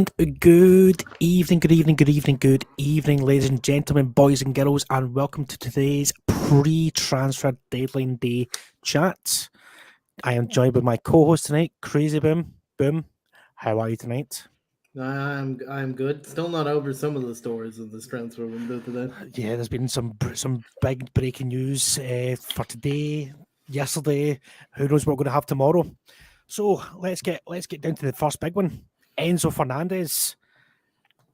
And good evening, ladies and gentlemen, boys and girls, and welcome to today's pre-transfer deadline day chat. I am joined by my co-host tonight, Crazy Boom. Boom, how are you tonight? I'm good. Still not over some of the stories of this transfer window today. Yeah, there's been some big breaking news for today, yesterday. Who knows what we're going to have tomorrow? So let's get down to the first big one. Enzo Fernandez.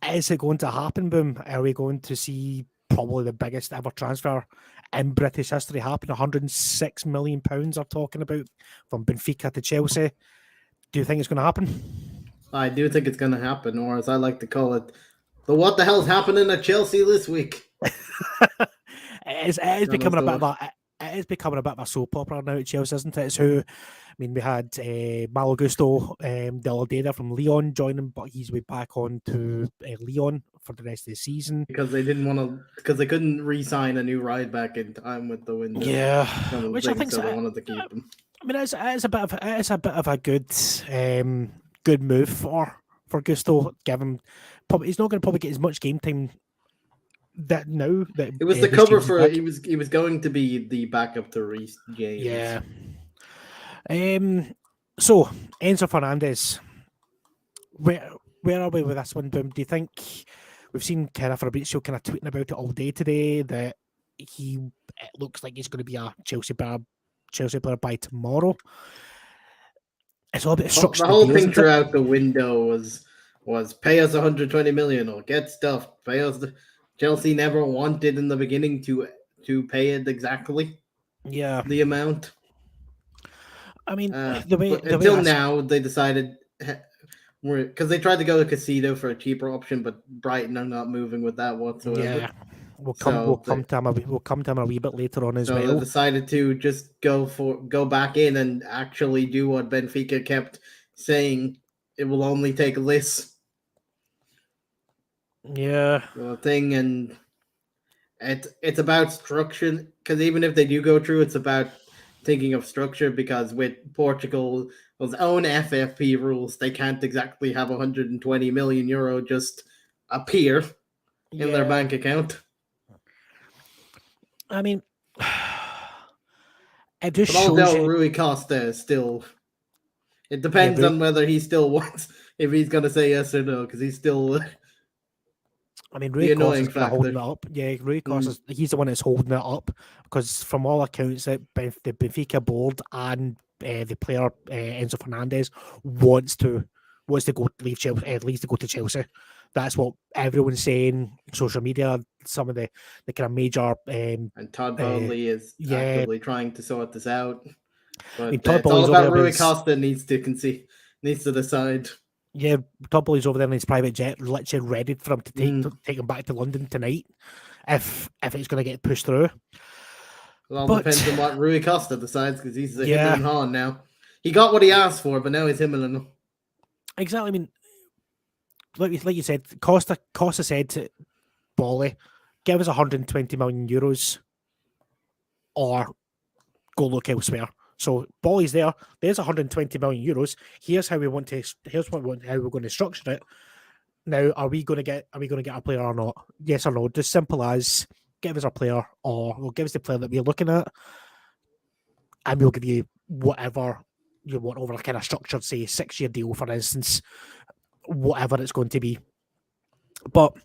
Is it going to happen, Boom? Are we going to see probably the biggest ever transfer in British history happen? £106 million are talking about from Benfica to Chelsea. Do you think it's going to happen? I do think it's going to happen, or as I like to call it, the what the hell's happening at Chelsea this week? It is becoming a bit of a it is becoming a bit of a soap opera now at Chelsea, isn't it? It's who, I mean, we had Malo Gusto the other day there from Lyon joining, but he's way back on to Lyon for the rest of the season because they didn't want to, because they couldn't re-sign a new ride back in time with the window. Yeah, which I think so. They wanted to keep him. I mean, it's a bit of a good move for Gusto. Give him, probably he's not going to probably get as much game time that now. That it was the cover for he was going to be the backup to Reece James. Yeah. So Enzo Fernandez, where are we with this one, Boom? Do you think we've seen kind of Fabrizio kind of tweeting about it all day today that it looks like he's going to be a Chelsea player by tomorrow? It's all a bit structured. The whole thing throughout the window was pay us 120 million or get stuff. Pay us. Chelsea never wanted in the beginning to pay it exactly. Yeah, the amount. I mean, until now they decided because they tried to go to Casido for a cheaper option, but Brighton are not moving with that whatsoever. Yeah. We'll come to him a wee bit later on as well. So they decided to just go back in and actually do what Benfica kept saying. It will only take this. Yeah. Thing, and it's about structure, because even if they do go through, it's about thinking of structure, because with Portugal's own FFP rules, they can't exactly have 120 million euro just appear in their bank account. I mean, it just shows you Rui Costa still. It depends on whether he still wants, if he's going to say yes or no, because he's still. I mean, Rui Costa's holding it up. Yeah, Rui Costa's he's the one that's holding it up, because from all accounts, the Benfica board and the player Enzo Fernandez wants to leave Chelsea, to go to Chelsea. That's what everyone's saying. Social media, some of the kind of major and Todd Bowley is actively trying to sort this out. But I mean, Todd it's all about Rui Costa needs to decide. Yeah, Todd Bowley's over there in his private jet, literally ready for him to take him back to London tonight, if it's going to get pushed through. It all depends on what Rui Costa decides, because he's him and Han now. He got what he asked for, but now he's him and Exactly. I mean, like you said, Costa said to Bowley, give us 120 million euros or go look elsewhere. So Bowley's there. There's 120 million euros. Here's how we're going to structure it. Now, are we going to get a player or not? Yes or no? Just simple as give us a player, or give us the player that we're looking at, and we'll give you whatever you want over a kind of structured, say, 6-year deal, for instance, whatever it's going to be. But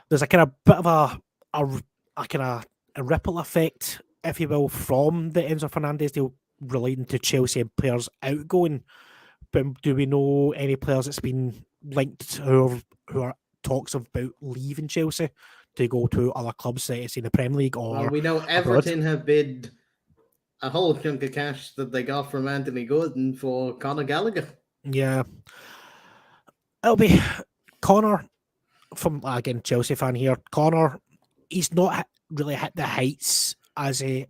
there's a kind of bit of a kind of a ripple effect, if you will, from the Enzo Fernandez deal relating to Chelsea and players outgoing. But do we know any players that's been linked who are talks about leaving Chelsea to go to other clubs, say in the Premier League or? Well, we know Everton have bid a whole chunk of cash that they got from Anthony Gordon for Conor Gallagher. Yeah, it'll be Conor. From again, Chelsea fan here. Conor, he's not really hit the heights as he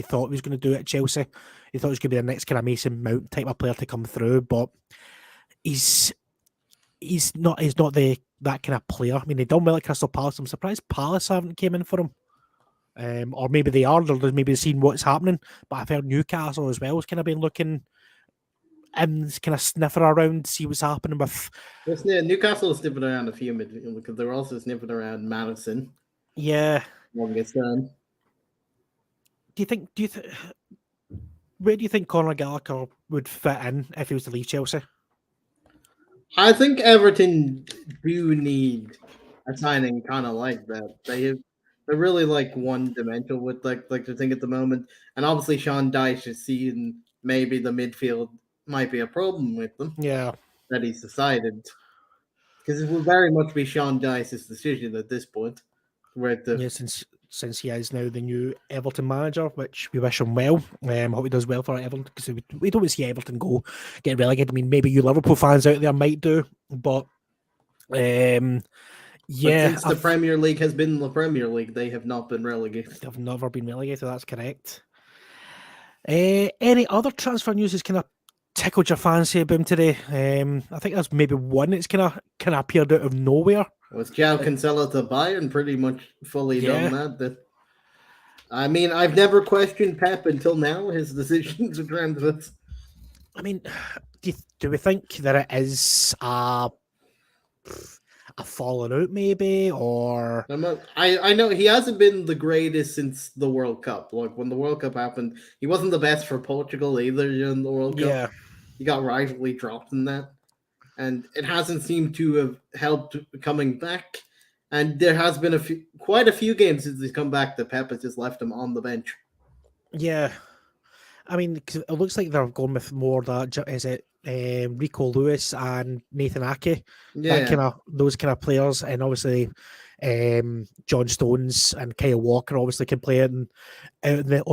thought he was going to do at Chelsea. He thought he was going to be the next kind of Mason Mount type of player to come through, but he's not that kind of player. I mean, they done well at Crystal Palace. I'm surprised Palace haven't came in for him, or maybe they are. They're maybe seeing what's happening. But I've heard Newcastle as well has kind of been looking and kind of sniffing around, see what's happening with. Newcastle was sniffing around a few midfield because they were also sniffing around Madison. Yeah. Longest time. Where do you think Conor Gallagher would fit in if he was to leave Chelsea? I think Everton do need a signing kind of like that. They're really like one dimensional with like the thing at the moment, and obviously Sean Dyche is seeing maybe the midfield might be a problem with them Yeah. that he's decided because it will very much be Sean Dyche's decision at this point. Where the Yeah, since he is now the new Everton manager, which we wish him well. Hope he does well for Everton because we don't see Everton get relegated. I mean, maybe you Liverpool fans out there might do, but but yeah, since the Premier League has been the Premier League, they have not been relegated. They've never been relegated. That's correct. Any other transfer news has kind of tickled your fancy about him today? I think there's maybe one that's kind of appeared out of nowhere. Was João Cancelo to Bayern pretty much fully done that? I mean, I've never questioned Pep until now, his decisions with transfers. I mean, do we think that it is a falling out maybe, or I know he hasn't been the greatest since the World Cup. Like when the World Cup happened, he wasn't the best for Portugal either during the World Cup. Yeah, he got rightfully dropped in that, and it hasn't seemed to have helped coming back. And there has been quite a few games since he's come back that Pep has just left him on the bench. Yeah, I mean, it looks like they're going with more that is it Rico Lewis and Nathan Ake, those kind of players, and obviously John Stones and Kyle Walker obviously can play on the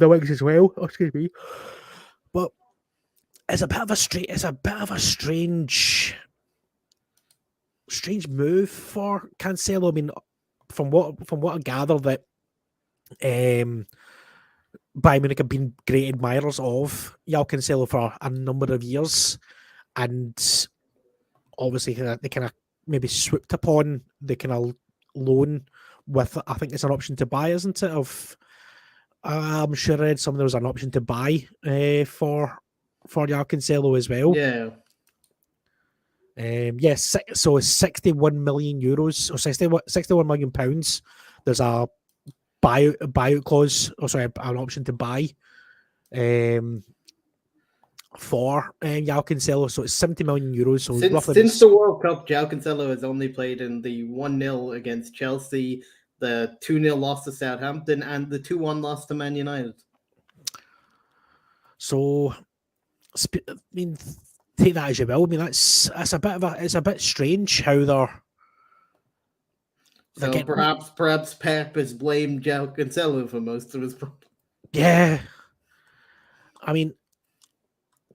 wings as well. Oh, excuse me, but it's a bit of a strange move for Cancelo. I mean, from what I gather that Bayern Munich have been great admirers of João Cancelo for a number of years, and obviously they kind of maybe swooped upon the kind of loan with, I think it's an option to buy, isn't it? I'm sure I read something there was an option to buy for João Cancelo as well. Yeah. Yes, so 61 million euros or 61 million pounds. There's a buyout clause, an option to buy for João Cancelo. So it's 70 million euros. So since the World Cup, João Cancelo has only played in the 1-0 against Chelsea, the 2-0 loss to Southampton, and the 2-1 loss to Man United. So, I mean, take that as you will. I mean, it's a bit strange how they're. So perhaps Pep has blamed João Cancelo for most of his problems. Yeah, I mean,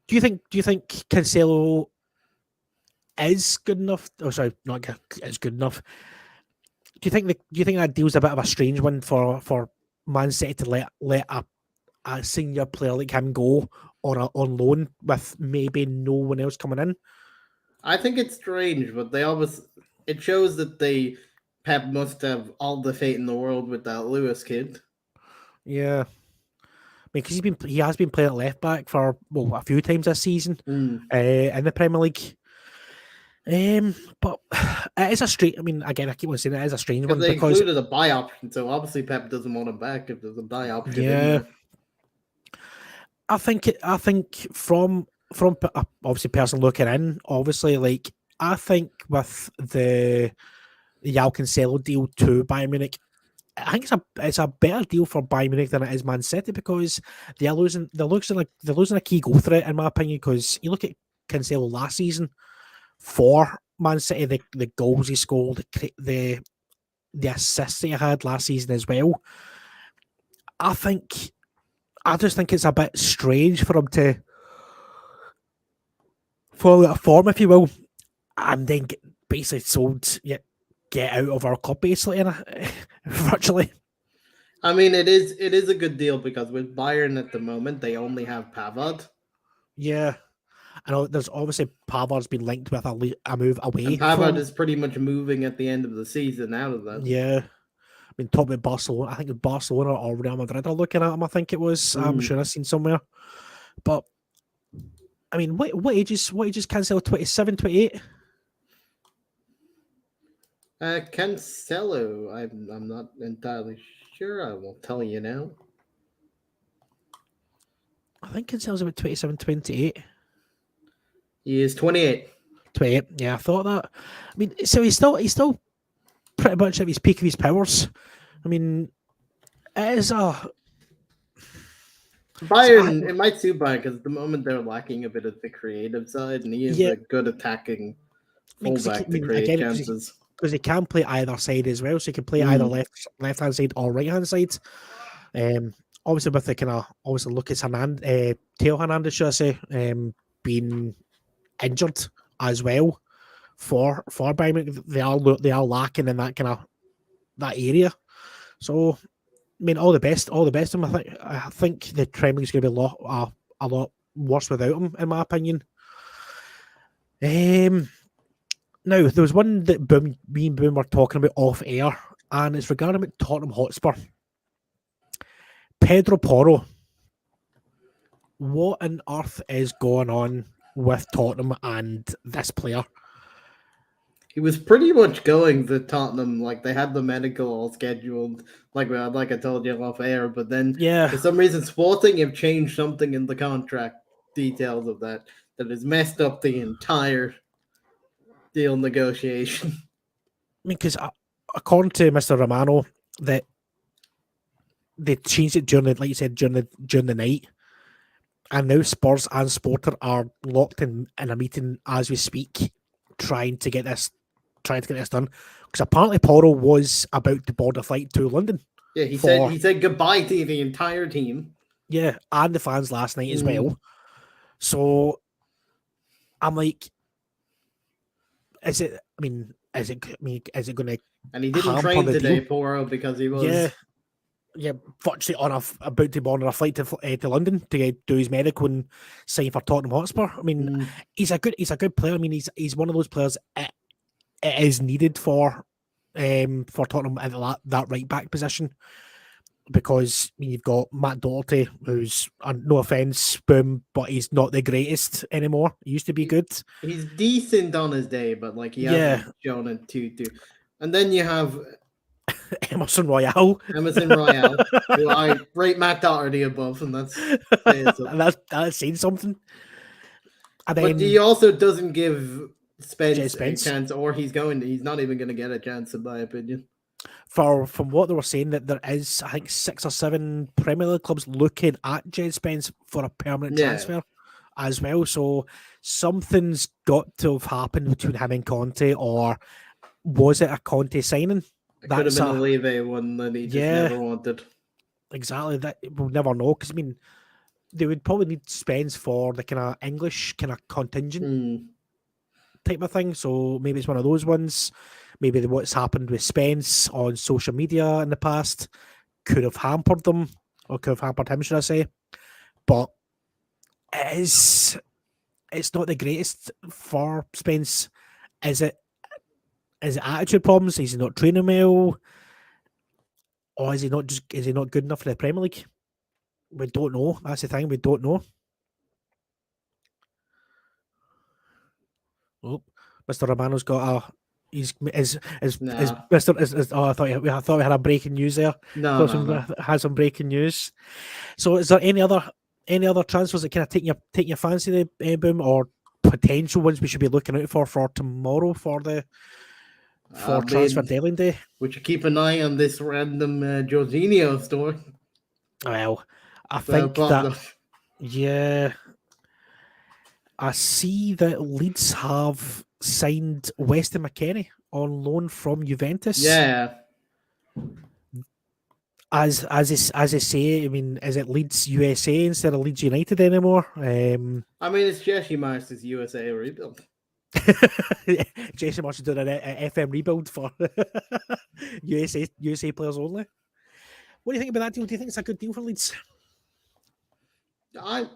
do you think Cancelo is good enough? Oh, sorry, not is good enough. Do you think that deal's a bit of a strange one for Man City to let a senior player like him go on loan with maybe no one else coming in? I think it's strange, but it shows that Pep must have all the faith in the world with that Lewis kid. Yeah, because he has been playing at left back for a few times this season in the Premier League. But it is a strange. I mean, again, I keep on saying it is a strange one because they included a buy option, so obviously Pep doesn't want him back if there's a buy option. Yeah, I think from obviously person looking in, obviously, like I think with the João Cancelo deal to Bayern Munich, I think it's a better deal for Bayern Munich than it is Man City because they're losing a key goal threat in my opinion. Because you look at Cancelo last season for Man City, the goals he scored, the assists he had last season as well. I just think it's a bit strange for him to follow that form, if you will, and then basically sold. Get out of our club basically, virtually. I mean, it is a good deal because with Bayern at the moment they only have Pavard. Yeah, I know. There's obviously Pavard's been linked with a move away. And Pavard is pretty much moving at the end of the season out of that. Yeah, I mean, top with Barcelona. I think Barcelona or Real Madrid are looking at him. I think it was. I'm sure I've seen somewhere, but I mean, what ages Cancelo? 27, 28? Cancelo, I'm not entirely sure. I will tell you now. I think Cancelo's about 27, 28. He is 28. 28. Yeah, I thought that. I mean, so he's still pretty much at his peak of his powers. I mean, it is a Bayern, it might suit Bayern because at the moment they're lacking a bit of the creative side, and he is Yeah. a good attacking I mean, 'cause he fullback can- to create again, chances. because he can play either side as well, so he can play either left hand side or right hand side. Obviously with the kind of obviously Lucas Hernandez, Theo Hernandez, should I say, being injured as well for Bayern Munich, they are lacking in that kind of that area. So I mean, all the best to him. I think the Premier League's going to be a lot worse without him, in my opinion. Now, there was one that me and Boom were talking about off air, and it's regarding about Tottenham Hotspur. Pedro Porro. What on earth is going on with Tottenham and this player? He was pretty much going to Tottenham, like they had the medical all scheduled, like I told you off air. But then, for some reason, Sporting have changed something in the contract details of that has messed up the entire deal negotiation. I mean, because according to Mr. Romano, that they changed it during like you said, during the night, and now Spurs and Sporter are locked in a meeting as we speak, trying to get this done. Because apparently Porro was about to board a flight to London. Yeah, he said goodbye to the entire team. Yeah, and the fans last night as well. So I'm like, is it going to? And he didn't train today, Porro, because he was virtually about to board on a flight to London to do his medical and sign for Tottenham Hotspur. I mean, he's a good player. I mean, he's one of those players. It is needed for Tottenham at that right back position, because you've got Matt Doherty, who's no offense, Boom, but he's not the greatest anymore. He used to be good. He's decent on his day, but like he hasn't shown it too. And then you have Emerson Royale, who I rate Matt Doherty above, and that's saying something. And but he also doesn't give Spence a chance, or he's not even going to get a chance, in my opinion. From what they were saying, that there is, I think, 6 or 7 Premier League clubs looking at Jed Spence for a permanent transfer as well. So something's got to have happened between him and Conte, or was it a Conte signing? It could have been a Levy one that he just never wanted. Exactly. That we'll never know, because I mean, they would probably need Spence for the kind of English kind of contingent type of thing. So maybe it's one of those ones. Maybe what's happened with Spence on social media in the past could have hampered them, or could have hampered him, should I say. But it's not the greatest for Spence. Is it attitude problems? Is he not training well? Or is he not good enough for the Premier League? We don't know. That's the thing. We don't know. Oh, Mr. Romano's got a. I thought we had a breaking news there. No. Had some breaking news. So, is there any other transfers that kind of take your fancy, the Boom, or potential ones we should be looking out for tomorrow for transfer deadline day? Would you keep an eye on this random Jorginho story? Well, I think that I see that Leeds have signed Weston McKennie on loan from Juventus. Yeah. As I say, I mean, is it Leeds USA instead of Leeds United anymore? I mean, it's Jesse Marsh's USA rebuild. Jesse Marsh is doing an FM rebuild for USA players only. What do you think about that deal? Do you think it's a good deal for Leeds? I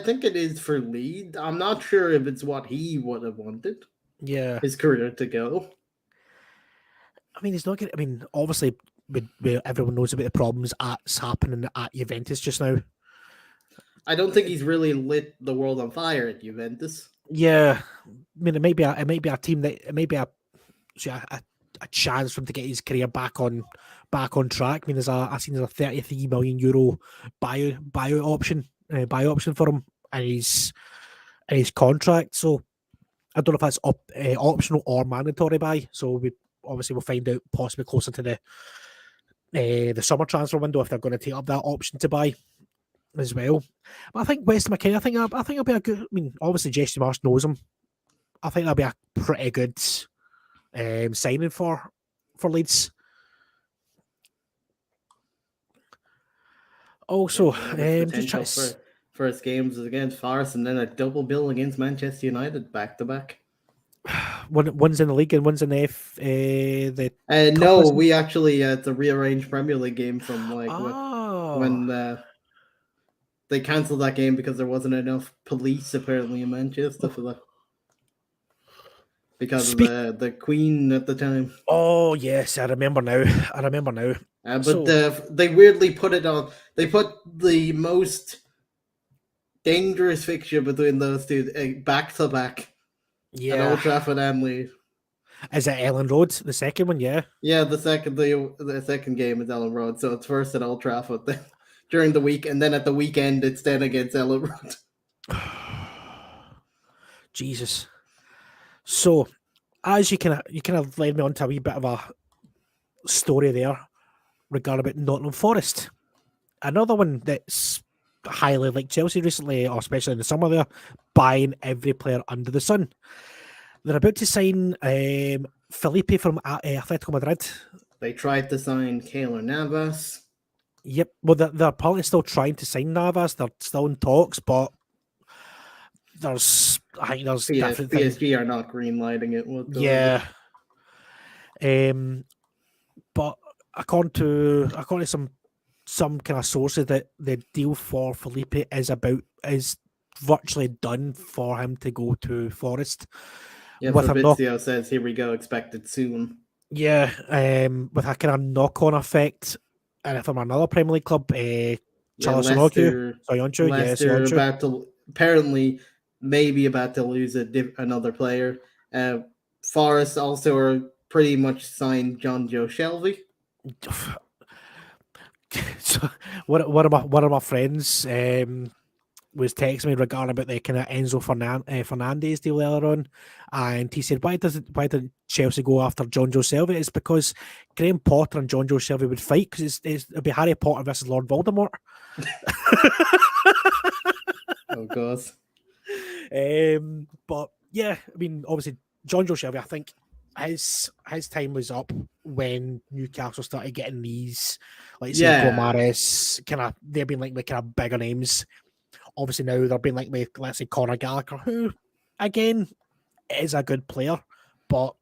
think it is for Leeds. I'm not sure if it's what he would have wanted. Yeah, his career to go. I mean, he's not getting. I mean, obviously, everyone knows about the problems that's happening at Juventus just now. I don't think he's really lit the world on fire at Juventus. Yeah, I mean, it might be a team that it might be a chance for him to get his career back on track. I mean, I seen there's a 33 million euro buyout option for him and his contract. So I don't know if that's optional or mandatory buy. So we obviously will find out possibly closer to the summer transfer window if they're going to take up that option to buy as well. But I think Weston McKennie, I think it'll be a good. I mean, obviously Jesse Marsh knows him. I think that'll be a pretty good signing for Leeds. Also, just trying to. First games is against Forest and then a double bill against Manchester United back to back. One's in the league and one's in the no, we actually it's a rearranged Premier League game from when they cancelled that game because there wasn't enough police apparently in Manchester for that. Because of the Queen at the time. Oh yes, I remember now. But they weirdly put it on. They put the most dangerous fixture between those two back to back. Yeah. At Old Trafford and Leeds. Is it Ellen Road, the second one? Yeah. Yeah, the second game is Ellen Road, so it's first at Old Trafford during the week, and then at the weekend it's then against Ellen Road. Jesus. So, as you kind of led me on to a wee bit of a story there regarding about Nottingham Forest. Another one that's highly like Chelsea recently, or especially in the summer there, buying every player under the sun. They're about to sign Felipe from Atletico Madrid. They tried to sign Keylor Navas. Yep. Well, they're apparently still trying to sign Navas. They're still in talks, but I think there's PSG are not greenlighting it. Yeah. But according to some kind of sources, that the deal for Felipe is virtually done for him to go to Forest. Yeah, Fabrizio says, "Here we go, expected soon." Yeah, with a kind of knock-on effect, and from another Premier League club, Leicester about to apparently maybe about to lose another player. Forest also are pretty much signed John Joe Shelby. So one of my friends was texting me regarding about the kind of Enzo Fernandez deal earlier on, and he said, why did Chelsea go after John Joe Shelby? It's because Graham Potter and John Joe Shelby would fight, because it'd be Harry Potter versus Lord Voldemort. Oh god. But yeah, I mean, obviously John Joe Shelby, I think his time was up when Newcastle started getting these, like say Gomares, they've been like the kind of bigger names. Obviously now they're being like let's say Conor Gallagher, who again is a good player, but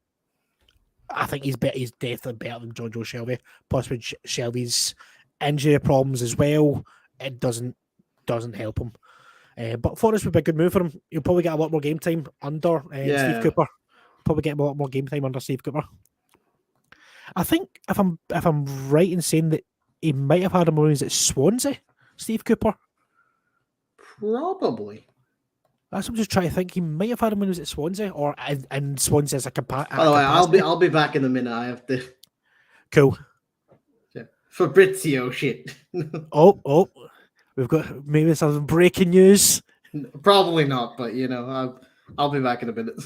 I think he's definitely better than John Joe Shelby. Plus with Shelby's injury problems as well, it doesn't help him. But Forrest would be a good move for him. He'll probably get a lot more game time under Steve Cooper. Probably get a lot more game time under Steve Cooper. I think if I'm right in saying that he might have had him when he was at Swansea, Steve Cooper. Probably. That's what I'm just trying to think. He might have had him when he was at Swansea, or in Swansea as a capacity. By the way, I'll be back in a minute. I have to. Cool. Yeah. Fabrizio shit. oh, we've got maybe some breaking news. Probably not, but I'll be back in a minute.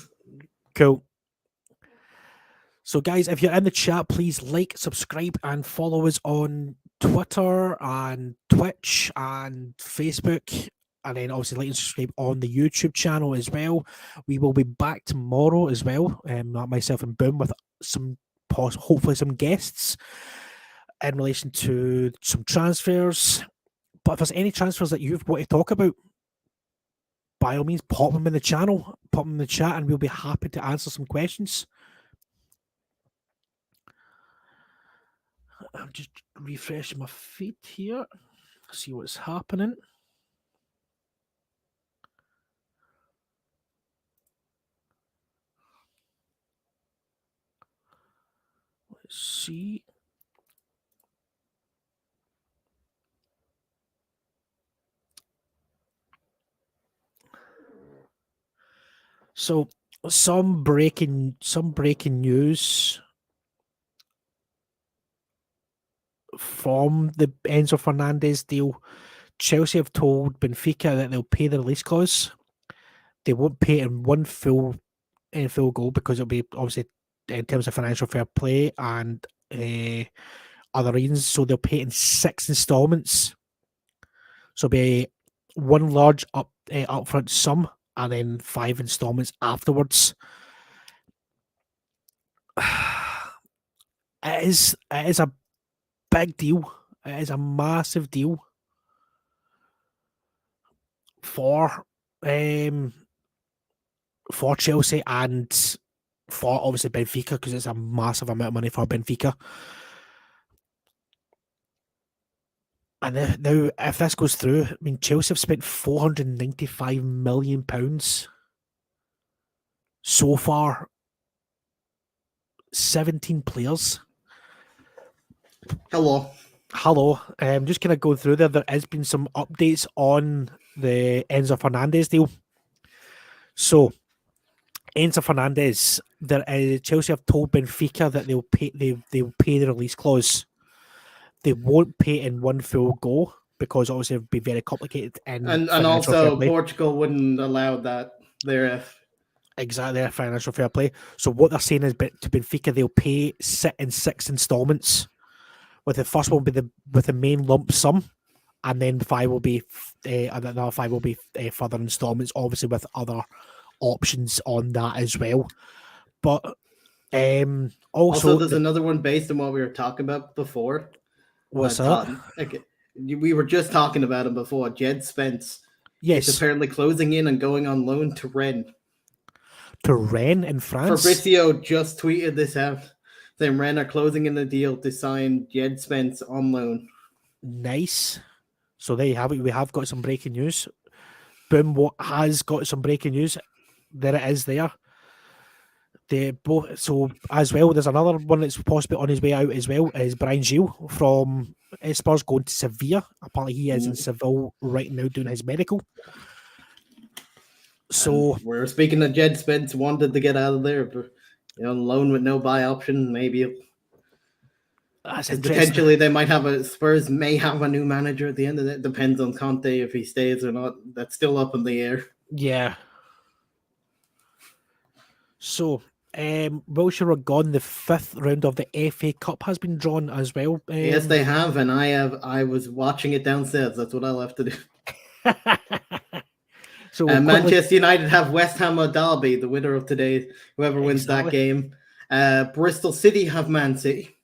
Cool. So, guys, if you're in the chat, please like, subscribe, and follow us on Twitter and Twitch and Facebook. And then obviously like and subscribe on the YouTube channel as well. We will be back tomorrow as well. Myself and Boom with hopefully some guests in relation to some transfers. But if there's any transfers that you want to talk about, by all means, pop them in the channel, pop them in the chat, and we'll be happy to answer some questions. I'm just refreshing my feed here, see what's happening. Let's see. So some breaking news from the Enzo Fernandez deal. Chelsea have told Benfica that they'll pay the release clause. They won't pay it in one full goal because it'll be obviously in terms of financial fair play and other reasons. So they'll pay it in 6 installments. So it'll be one large upfront sum and then 5 installments afterwards. It is a big deal. It is a massive deal for Chelsea and for obviously Benfica, because it's a massive amount of money for Benfica. And now, if this goes through, I mean, Chelsea have spent £495 million so far. 17 players. Hello. Just kind of going through there. There has been some updates on the Enzo Fernandez deal. So, Enzo Fernandez, Chelsea have told Benfica that they'll pay the release clause. They won't pay in one full go because obviously it would be very complicated. And also Portugal wouldn't allow that there. Exactly, their financial fair play. So what they're saying is to Benfica, they'll pay in 6 installments. With the first one be with the main lump sum, and then 5 will be another 5 will be further installments, obviously with other options on that as well. But also there's another one based on what we were talking about before. What's that? We were just talking about him before. Jed Spence. Yes. Is apparently closing in and going on loan to Rennes. To Rennes in France? Fabrizio just tweeted this out. Saying Rennes are closing in the deal to sign Jed Spence on loan. Nice. So there you have it. We have got some breaking news. Boom has got some breaking news. There it is there. They both, so as well, there's another one that's possibly on his way out as well, is Brian Gilles from Spurs going to Sevilla. Apparently he is in Seville right now doing his medical. So we're speaking of Jed Spence wanted to get out of there, but loan with no buy option, maybe potentially they might have Spurs may have a new manager at the end of it. Depends on Conte if he stays or not. That's still up in the air. Yeah. So whilst you're gone, the 5th round of the FA Cup has been drawn as well. Yes, they have, and I was watching it downstairs. That's what I'll have to do. So Manchester United have West Ham or Derby, the winner of today. Whoever wins that game. Bristol City have Man City.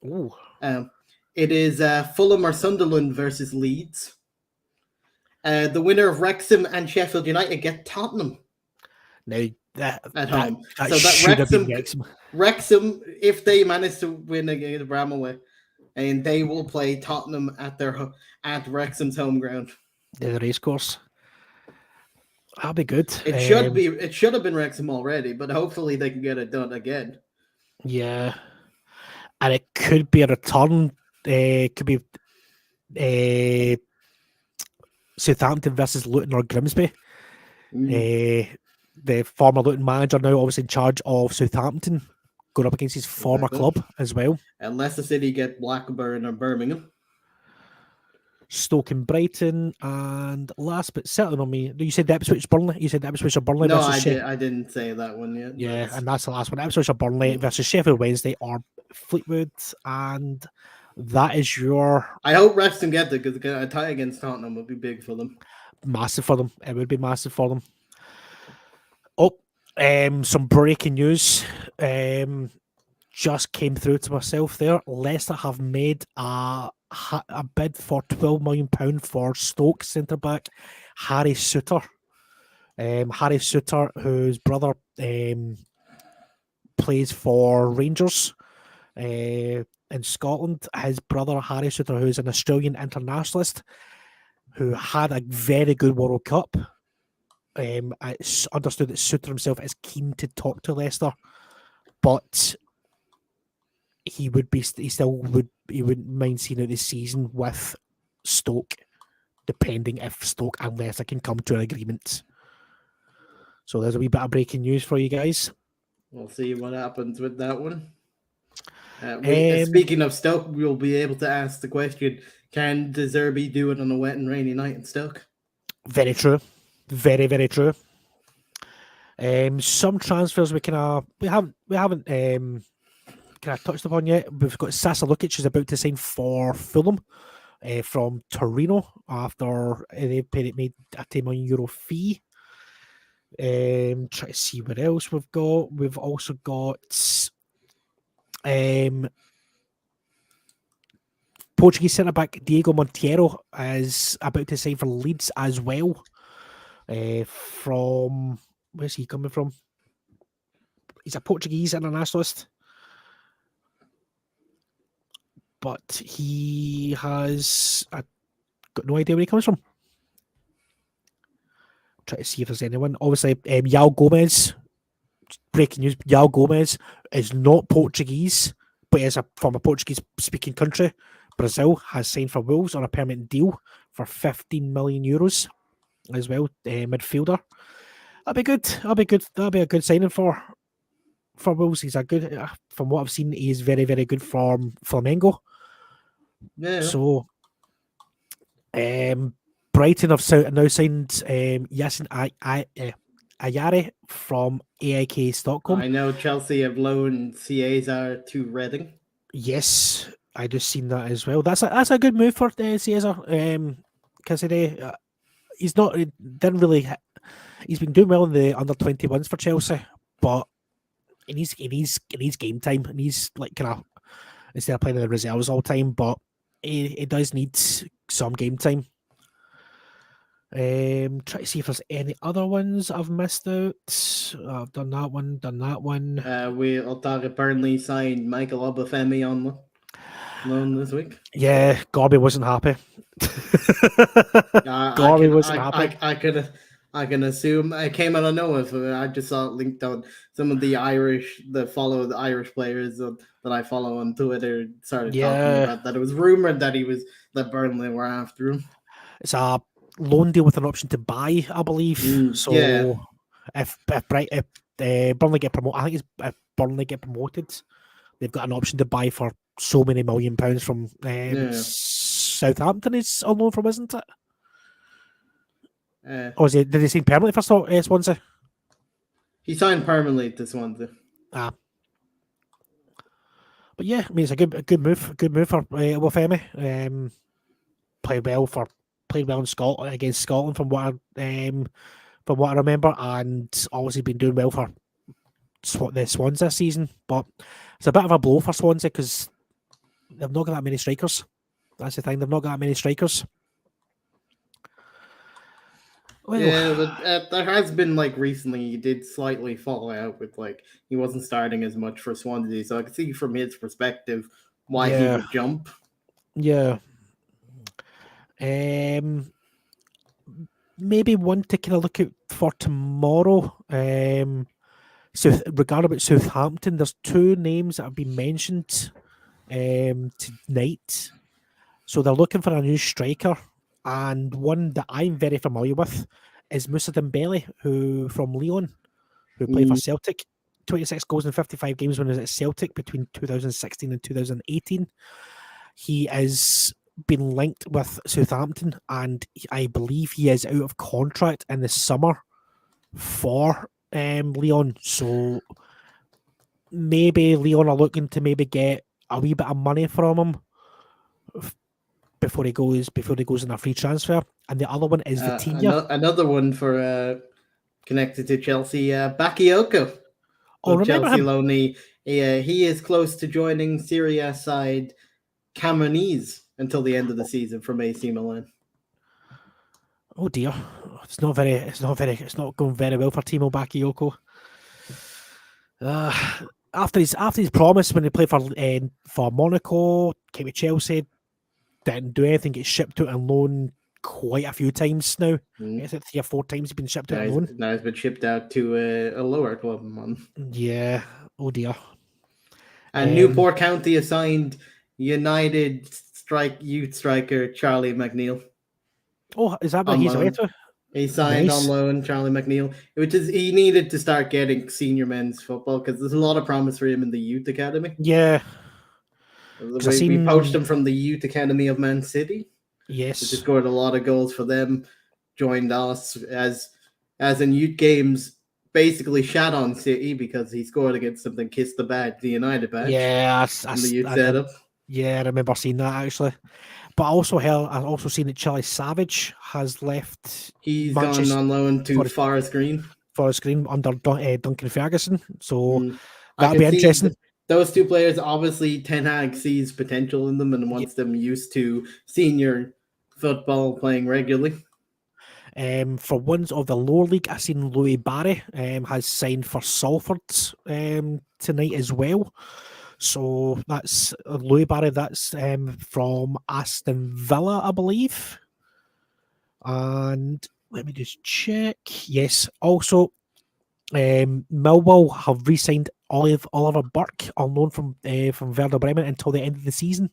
Ooh. It is Fulham or Sunderland versus Leeds. The winner of Wrexham and Sheffield United get Tottenham. Now at home. So that Wrexham, if they manage to win against Bramwell, and they will play Tottenham at Wrexham's home ground. The racecourse. That'll be good. It should have been Wrexham already, but hopefully they can get it done again. Yeah, and it could be a return. Could be Southampton versus Luton or Grimsby. The former Luton manager now obviously in charge of Southampton, going up against his former club as well. Unless the City get Blackburn or Birmingham. Stoke and Brighton, and last but certainly not me. You said Ipswich Burnley. You said Ipswich or Burnley. No, I didn't say that one yet. Yeah, and that's the last one. Ipswich or Burnley versus Sheffield Wednesday or Fleetwood, and that is your. I hope Wrexham get it because a tie against Tottenham would be big for them. Massive for them. It would be massive for them. Oh, some breaking news. Just came through to myself there. Leicester have made a bid for £12 million for Stoke centre-back Harry Souttar. Harry Souttar, whose brother plays for Rangers in Scotland. His brother, Harry Souttar, who's an Australian internationalist, who had a very good World Cup. It's understood that Souttar himself is keen to talk to Leicester, but he wouldn't mind seeing out the season with Stoke, depending if Stoke and Leicester can come to an agreement. So there's a wee bit of breaking news for you guys. We'll see what happens with that one. Um, Speaking of Stoke, we'll be able to ask the question: can De Zerbi do it on a wet and rainy night in Stoke? Very true. Very, very true. Some transfers we haven't kind of touched upon yet. We've got Sasa Lukic is about to sign for Fulham from Torino after they made a €10 million fee. Try to see what else we've got. We've also got Portuguese centre back Diego Monteiro is about to sign for Leeds as well. From where's he coming from? He's a Portuguese internationalist, but he has I've got no idea where he comes from. Try to see if there's anyone. Obviously, Yao Gomez. Breaking news: Yao Gomez is not Portuguese, but is from a Portuguese-speaking country. Brazil has signed for Wolves on a permanent deal for €15 million as well. Midfielder. That'd be good. That'd be a good signing for Wolves. He's a good. From what I've seen, he is very, very good from Flamengo. Yeah. So, Brighton have now signed Yasin Ayari from AIK Stockholm. I know Chelsea have loaned Ciezar to Reading. Yes, I just seen that as well. That's a good move for Ciezar. Because he's not he didn't really. He's been doing well in the under-21s for Chelsea, but he needs game time. And he's like kind of instead of playing in the reserves all the time, but he does need some game time. Try to see if there's any other ones I've missed out. I've done that one. We'll talk about Burnley signed Michael Obafemi on loan this week. Yeah, Gorby wasn't happy. Gorby wasn't happy. I can assume it came out of nowhere. I just saw it linked on some of the Irish players that I follow on Twitter started talking about that. It was rumored that Burnley were after him. It's a loan deal with an option to buy, I believe. If Burnley get promoted, I think if Burnley get promoted, they've got an option to buy for so many £1 million from Southampton. Is on loan from, isn't it? Did he sign permanently for Swansea? He signed permanently to Swansea. But yeah, I mean it's a good move for Obafemi. Played well in Scotland against Scotland from what I remember, and obviously been doing well for the Swansea season. But it's a bit of a blow for Swansea because they've not got that many strikers. That's the thing; they've not got that many strikers. Well, but there has been recently he did slightly fall out with he wasn't starting as much for Swansea, so I can see from his perspective why he would jump. Yeah. Maybe one to kind of look at for tomorrow. So regarding about Southampton, there's two names that have been mentioned tonight. So they're looking for a new striker, and one that I'm very familiar with is Moussa Dembele, who from Lyon, who played for Celtic. 26 goals in 55 games when he was at Celtic between 2016 and 2018. He has been linked with Southampton, and I believe he is out of contract in the summer for Lyon. So maybe Lyon are looking to maybe get a wee bit of money from him before he goes in a free transfer. And the other one is Vitinha. Another one for connected to Chelsea, Bakayoko. Remember Chelsea him? loanee. He is close to joining Serie A side Camoranesi until the end of the season from AC Milan. Oh dear, it's not going very well for Timo Bakayoko. After his promise when he played for Monaco, came to Chelsea, didn't do anything. Gets shipped out on loan quite a few times now. I think 3 or 4 times he's been shipped out on loan. Now he's been shipped out to a lower club. Yeah. Oh dear. And Newport County assigned United youth striker Charlie McNeil. Oh, is that what he's away to? He signed on Nice. loan, Charlie McNeil, which is he needed to start getting senior men's football because there's a lot of promise for him in the youth academy. Yeah, because I We poached seen him from the youth academy of Man City, which has yes, scored a lot of goals for them. Joined us as in youth games, basically shat on City because he scored against them and kissed the badge, the United badge, yeah, in the youth setup. yeah, I remember seeing that actually. But I also seen that Charlie Savage has left He's gone Manchester on loan to for Forest Green. a screen under Duncan Ferguson. So I that'll can be see interesting. those two players. Obviously, Ten Hag sees potential in them and Yeah. wants them used to senior football playing regularly. For ones of the lower league, I seen Louis Barry has signed for Salford tonight as well. So that's Louis Barry. That's from Aston Villa, I believe. And let me just check. Yes. Also, Millwall have re-signed Oliver Burke on loan from Werder Bremen until the end of the season.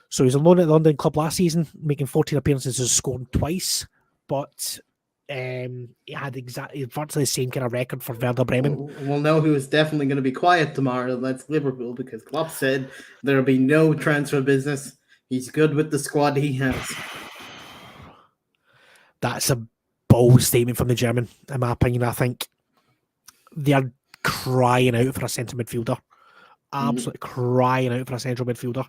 So he's on loan at the London club last season, making 14 appearances and scoring twice. But he had virtually the same kind of record for Werder Bremen. We'll know who is definitely going to be quiet tomorrow. That's Liverpool because Klopp said there'll be no transfer business. He's good with the squad he has. That's a bold statement from the German, in my opinion. I think they are crying out for a centre midfielder. Absolutely crying out for a central midfielder.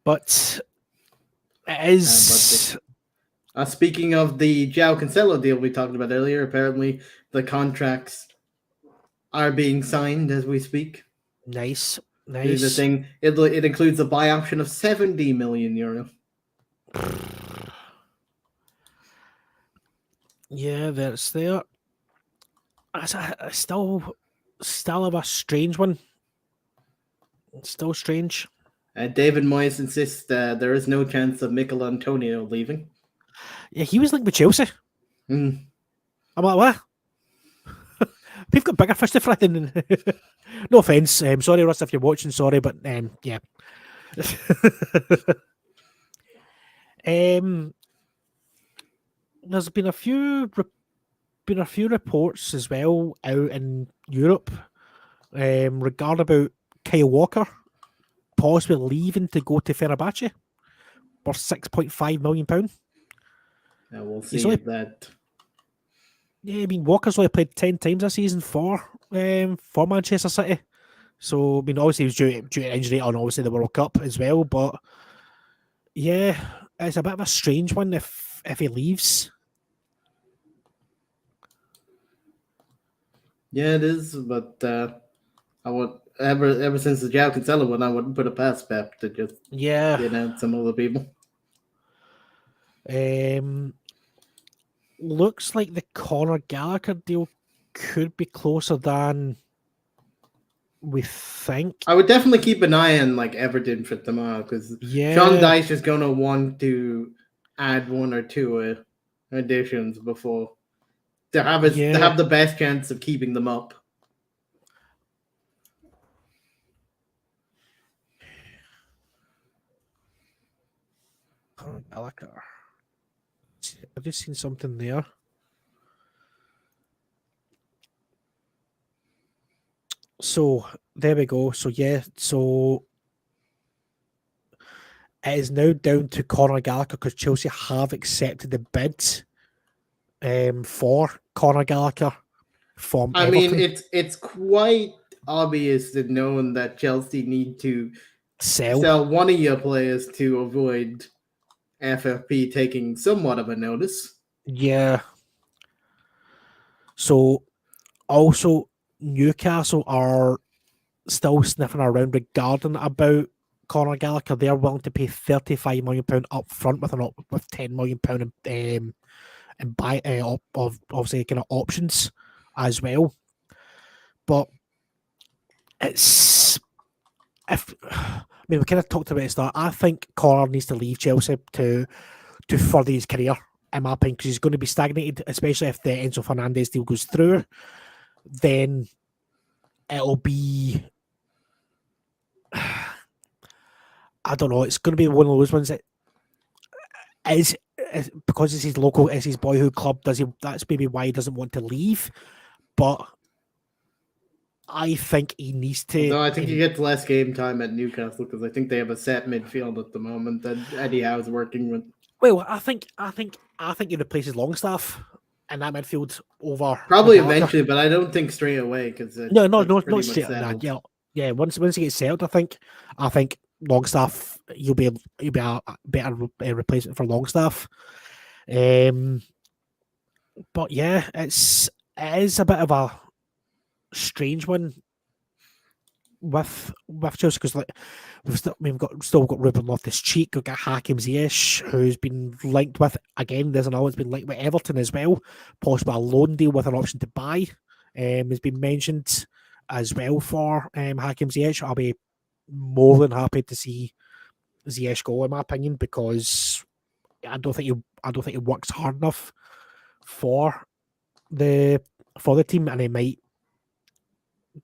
But it is. Speaking of the João Cancelo deal we talked about earlier, apparently the contracts are being signed as we speak. Nice. The thing it includes a buy option of 70 million euro. Yeah, that's there. I still have a strange one. Still strange. David Moyes insists there is no chance of Mikel Antonio leaving. Yeah, he was linked with Chelsea. I'm like, what? We've got bigger fish to fry than. No offense. Sorry, Russ, if you're watching. Sorry, but yeah. There's been a few reports as well out in Europe regarding about Kyle Walker possibly leaving to go to Fenerbahce for £6.5 million. We'll see if that. Yeah, I mean Walker's only played 10 times this season for Manchester City. So I mean, obviously he was due to injury on obviously the World Cup as well. But yeah, it's a bit of a strange one if he leaves. Yeah, it is, but I would ever since the João Cancelo one, I wouldn't put it past Pep to just get out some other people. Looks like the Conor Gallagher deal could be closer than we think. I would definitely keep an eye on like Everton for tomorrow because Sean Dyche is going to want to add one or two additions before to have the best chance of keeping them up. Conor Gallagher. I've just seen something there. So there we go. So yeah, so it is now down to Conor Gallagher because Chelsea have accepted the bid for Conor Gallagher from Everton. Mean, it's quite obvious to known that Chelsea need to sell one of your players to avoid FFP taking somewhat of a notice. Yeah. So also Newcastle are still sniffing around regarding about Conor Gallagher. They're willing to pay £35 million up front with £10 million and buy of obviously kind of options as well. But it's I mean we kind of talked about it at the start. I think Conor needs to leave Chelsea to further his career, in my opinion, because he's going to be stagnated, especially if the Enzo Fernandez deal goes through. Then it'll be I don't know. It's going to be one of those ones that is because it's his local, it's his boyhood club. That's maybe why he doesn't want to leave. But I think he needs to. No, I think he gets less game time at Newcastle because I think they have a set midfield at the moment that Eddie Howe's working with. Well, I think he replaces Longstaff in that midfield over Probably Magalhaes. eventually, but I don't think straight away because No, not straight on that. Yeah. Once he gets settled, I think Longstaff you'll be a better replacement for Longstaff. But yeah, it is a bit of a strange one with Chelsea because like we've still got Ruben Loftus-Cheek, we've got Hakim Ziyech, who's been linked with again. There's another one's been linked with Everton as well, possibly a loan deal with an option to buy. Has been mentioned as well for Hakim Ziyech. I'll be more than happy to see Ziyech go, in my opinion, because I don't think he works hard enough for the team, and he might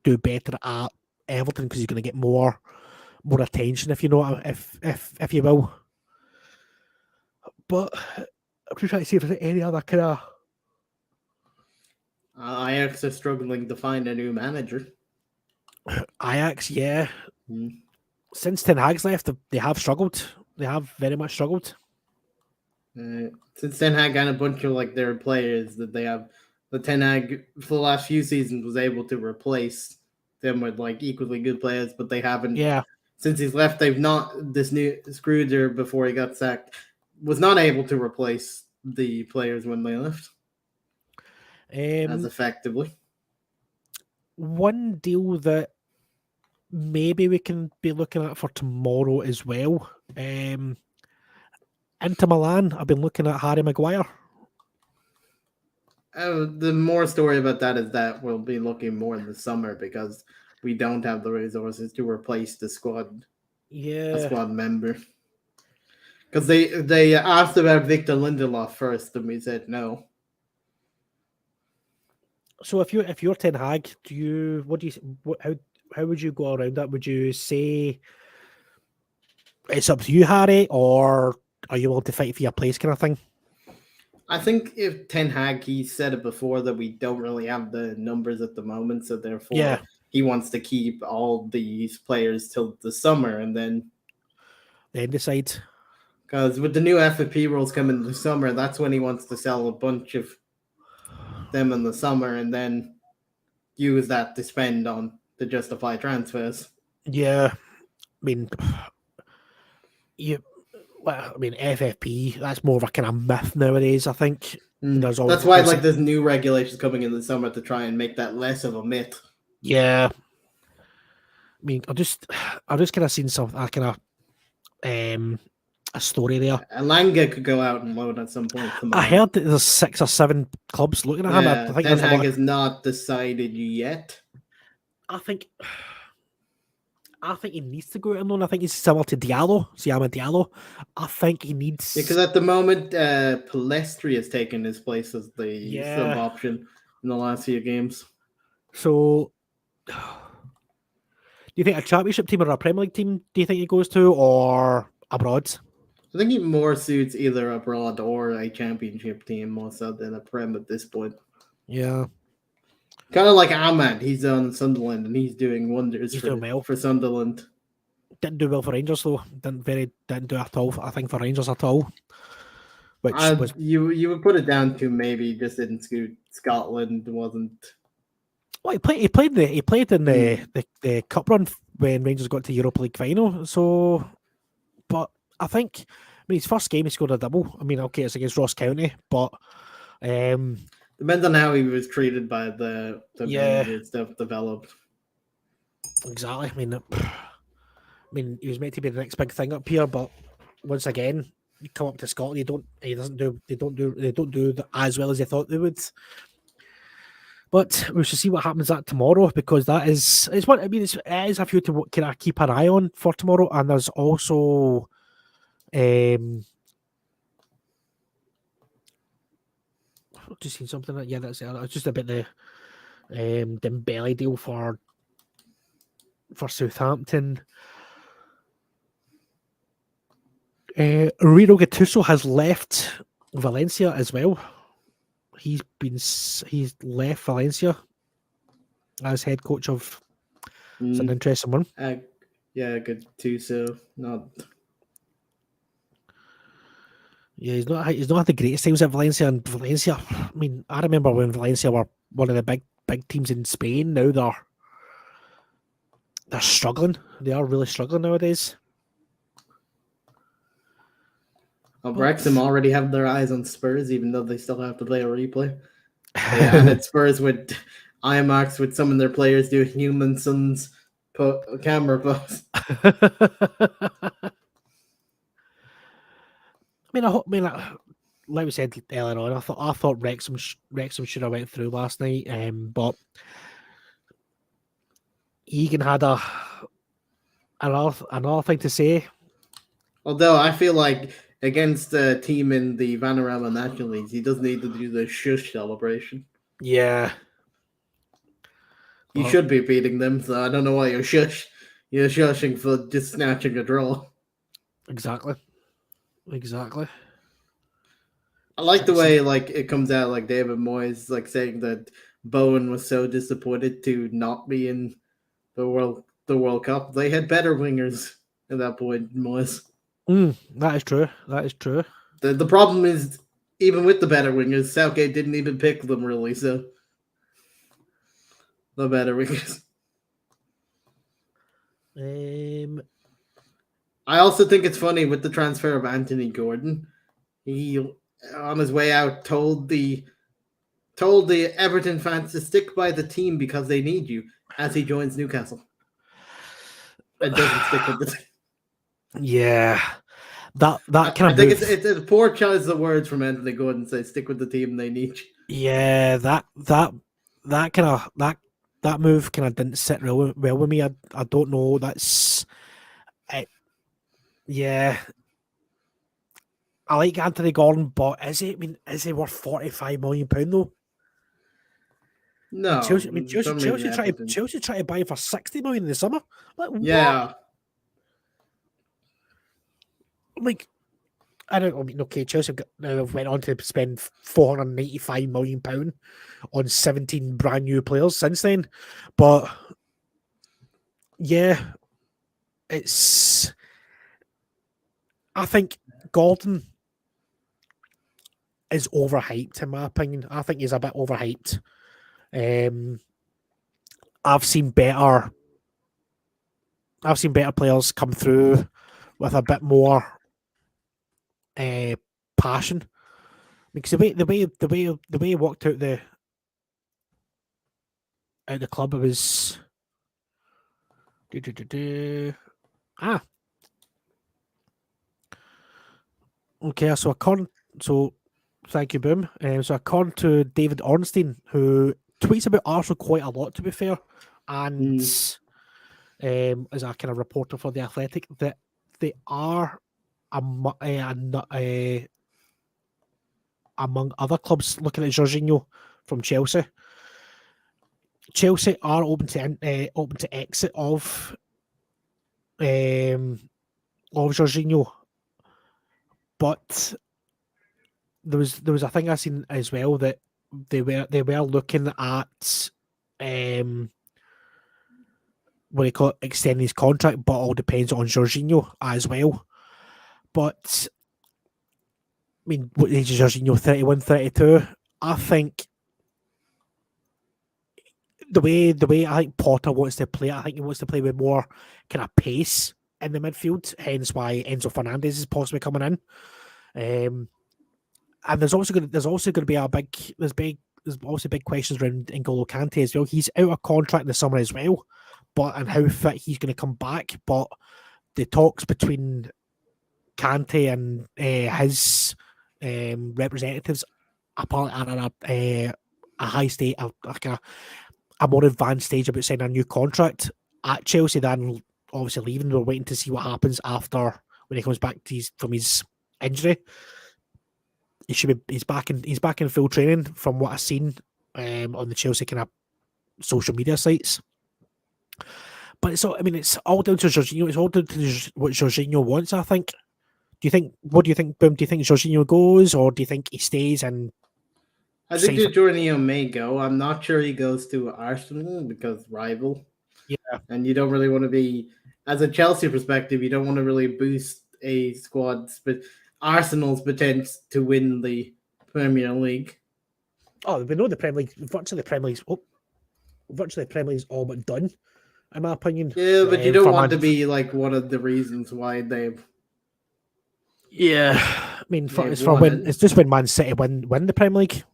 do better at Everton because he's going to get more attention, if you know, if you will. But I'm just trying to see if there's any other kind of. Ajax are struggling to find a new manager. Ajax, yeah. Since Ten Hag's left, they have struggled. They have very much struggled. Since Ten Hag got a bunch of like their players that they have, the Ten Hag for the last few seasons was able to replace them with like equally good players, but they haven't. Yeah. Since he's left, they've not. This new Scrooger before he got sacked was not able to replace the players when they left as effectively. One deal that maybe we can be looking at for tomorrow as well. Inter Milan, I've been looking at Harry Maguire. The more story about that is that we'll be looking more in the summer because we don't have the resources to replace the squad. Yeah, a squad member. Because they asked about Victor Lindelof first, and we said no. So if you're Ten Hag, how would you go around that? Would you say it's up to you, Harry, or are you willing to fight for your place, kind of thing? I think if Ten Hag, he said it before that we don't really have the numbers at the moment, so therefore he wants to keep all these players till the summer and then decide. Because with the new FFP rules coming in the summer, that's when he wants to sell a bunch of them in the summer and then use that to spend on to justify transfers. Yeah, I mean, FFP, that's more of a kind of myth nowadays, I think. That's why there's new regulations coming in the summer to try and make that less of a myth. Yeah. I mean, I've just kind of seen some kind of a story there. Elanga could go out and loan at some point tomorrow. I heard that there's 6 or 7 clubs looking at him. I think Ten Hag has not decided yet. I think he needs to go out and loan. I think he's similar to Siama Diallo. I think he needs... Because at the moment, Palestri has taken his place as the sub option in the last few games. So, do you think a championship team or a Premier League team, do you think he goes to, or abroad? I think he more suits either abroad or a championship team more so than a Prem at this point. Yeah. Kind of like Ahmad. He's on Sunderland and he's doing wonders for Sunderland. Didn't do well for Rangers though. Didn't do at all, I think, for Rangers at all. Which was... You would put it down to maybe just in Scotland wasn't... Well, he played in the cup run when Rangers got to Europa League final. So, but I think, his first game he scored a double. I mean, okay, it's against Ross County, but depends on how he was treated by the stuff developed. Exactly. I mean, he was meant to be the next big thing up here, but once again, you come up to Scotland, they don't do as well as they thought they would. But we should see what happens at tomorrow, because it is a few to kind of keep an eye on for tomorrow, and there's also just seen something that's it's just about the Dembele deal for Southampton. Rino Gattuso has left Valencia as well. He's left Valencia as head coach of. It's an interesting one. Yeah, good too. So not. Yeah, he's not had the greatest times at Valencia. And Valencia, I mean, I remember when Valencia were one of the big teams in Spain. Now they're struggling. They are really struggling nowadays. Well, Wrexham already have their eyes on Spurs, even though they still have to play a replay. Yeah, and it's Spurs with IMAX with some of their players doing human sons camera pose. I mean, like we said earlier on, I thought Wrexham should have went through last night, but Egan had another thing to say. Although I feel like against a team in the Vanarama National Leagues, he does need to do the shush celebration. Yeah. You should be beating them, so I don't know why you're shushing for just snatching a draw. Exactly. I like the way it comes out like David Moyes saying that Bowen was so disappointed to not be in the World Cup. They had better wingers at that point, Moyes. That is true. The problem is, even with the better wingers, Southgate didn't even pick them really, so the better wingers. I also think it's funny with the transfer of Anthony Gordon. He, on his way out, told the Everton fans to stick by the team because they need you as he joins Newcastle. And doesn't stick with the team. Yeah. That kind I think it's a poor choice of words from Anthony Gordon. Say stick with the team, they need you. Yeah, that move kind of didn't sit well with me. I don't know. That's it. Yeah, I like Anthony Gordon, but is he worth £45 million though? No, Chelsea try to buy him for £60 million in the summer. Like, yeah, like I don't. I mean, okay, Chelsea went on to spend £485 million on 17 brand new players since then, but yeah, it's. I think Gordon is overhyped, in my opinion. I think he's a bit overhyped. I've seen better players come through with a bit more passion. Because the way he walked out the club, it was okay. So thank you, Boom. So according to David Ornstein, who tweets about Arsenal quite a lot, to be fair, and as a kind of reporter for The Athletic, that they are among other clubs looking at Jorginho from Chelsea. Chelsea are open to exit of Jorginho, but there was a thing I seen as well that they were looking at what do you call it, extending his contract, but all depends on Jorginho as well. But I mean, what age is Jorginho? 31, 32. I think the way I think Potter wants to play, I think he wants to play with more kind of pace in the midfield. Hence why Enzo Fernandez is possibly coming in. And there's also going to be there's also big questions around N'Golo Kante as well. He's out of contract in the summer as well, and how fit he's going to come back. But the talks between Kante and his representatives apparently are at a high state, a more advanced stage about signing a new contract at Chelsea than obviously leaving. We're waiting to see what happens after when he comes back from his injury. He's back in full training from what I've seen on the Chelsea kind of social media sites. But it's all down to Jorginho. It's all down to what Jorginho wants, I think. What do you think, Boom? Do you think Jorginho goes, or do you think he stays and I think safe? Jorginho may go. I'm not sure he goes to Arsenal because rival, Yeah, and you don't really want to be, as a Chelsea perspective, you don't want to really boost a squad's but Arsenal's potential to win the Premier League. oh, we know the Premier League. Virtually the Premier League's virtually the Premier League's all but done, in my opinion. Yeah, but you don't for want Man. to be like one of the reasons why they've Yeah, I mean, they've it's for won when it. it's just when Man City win the Premier League.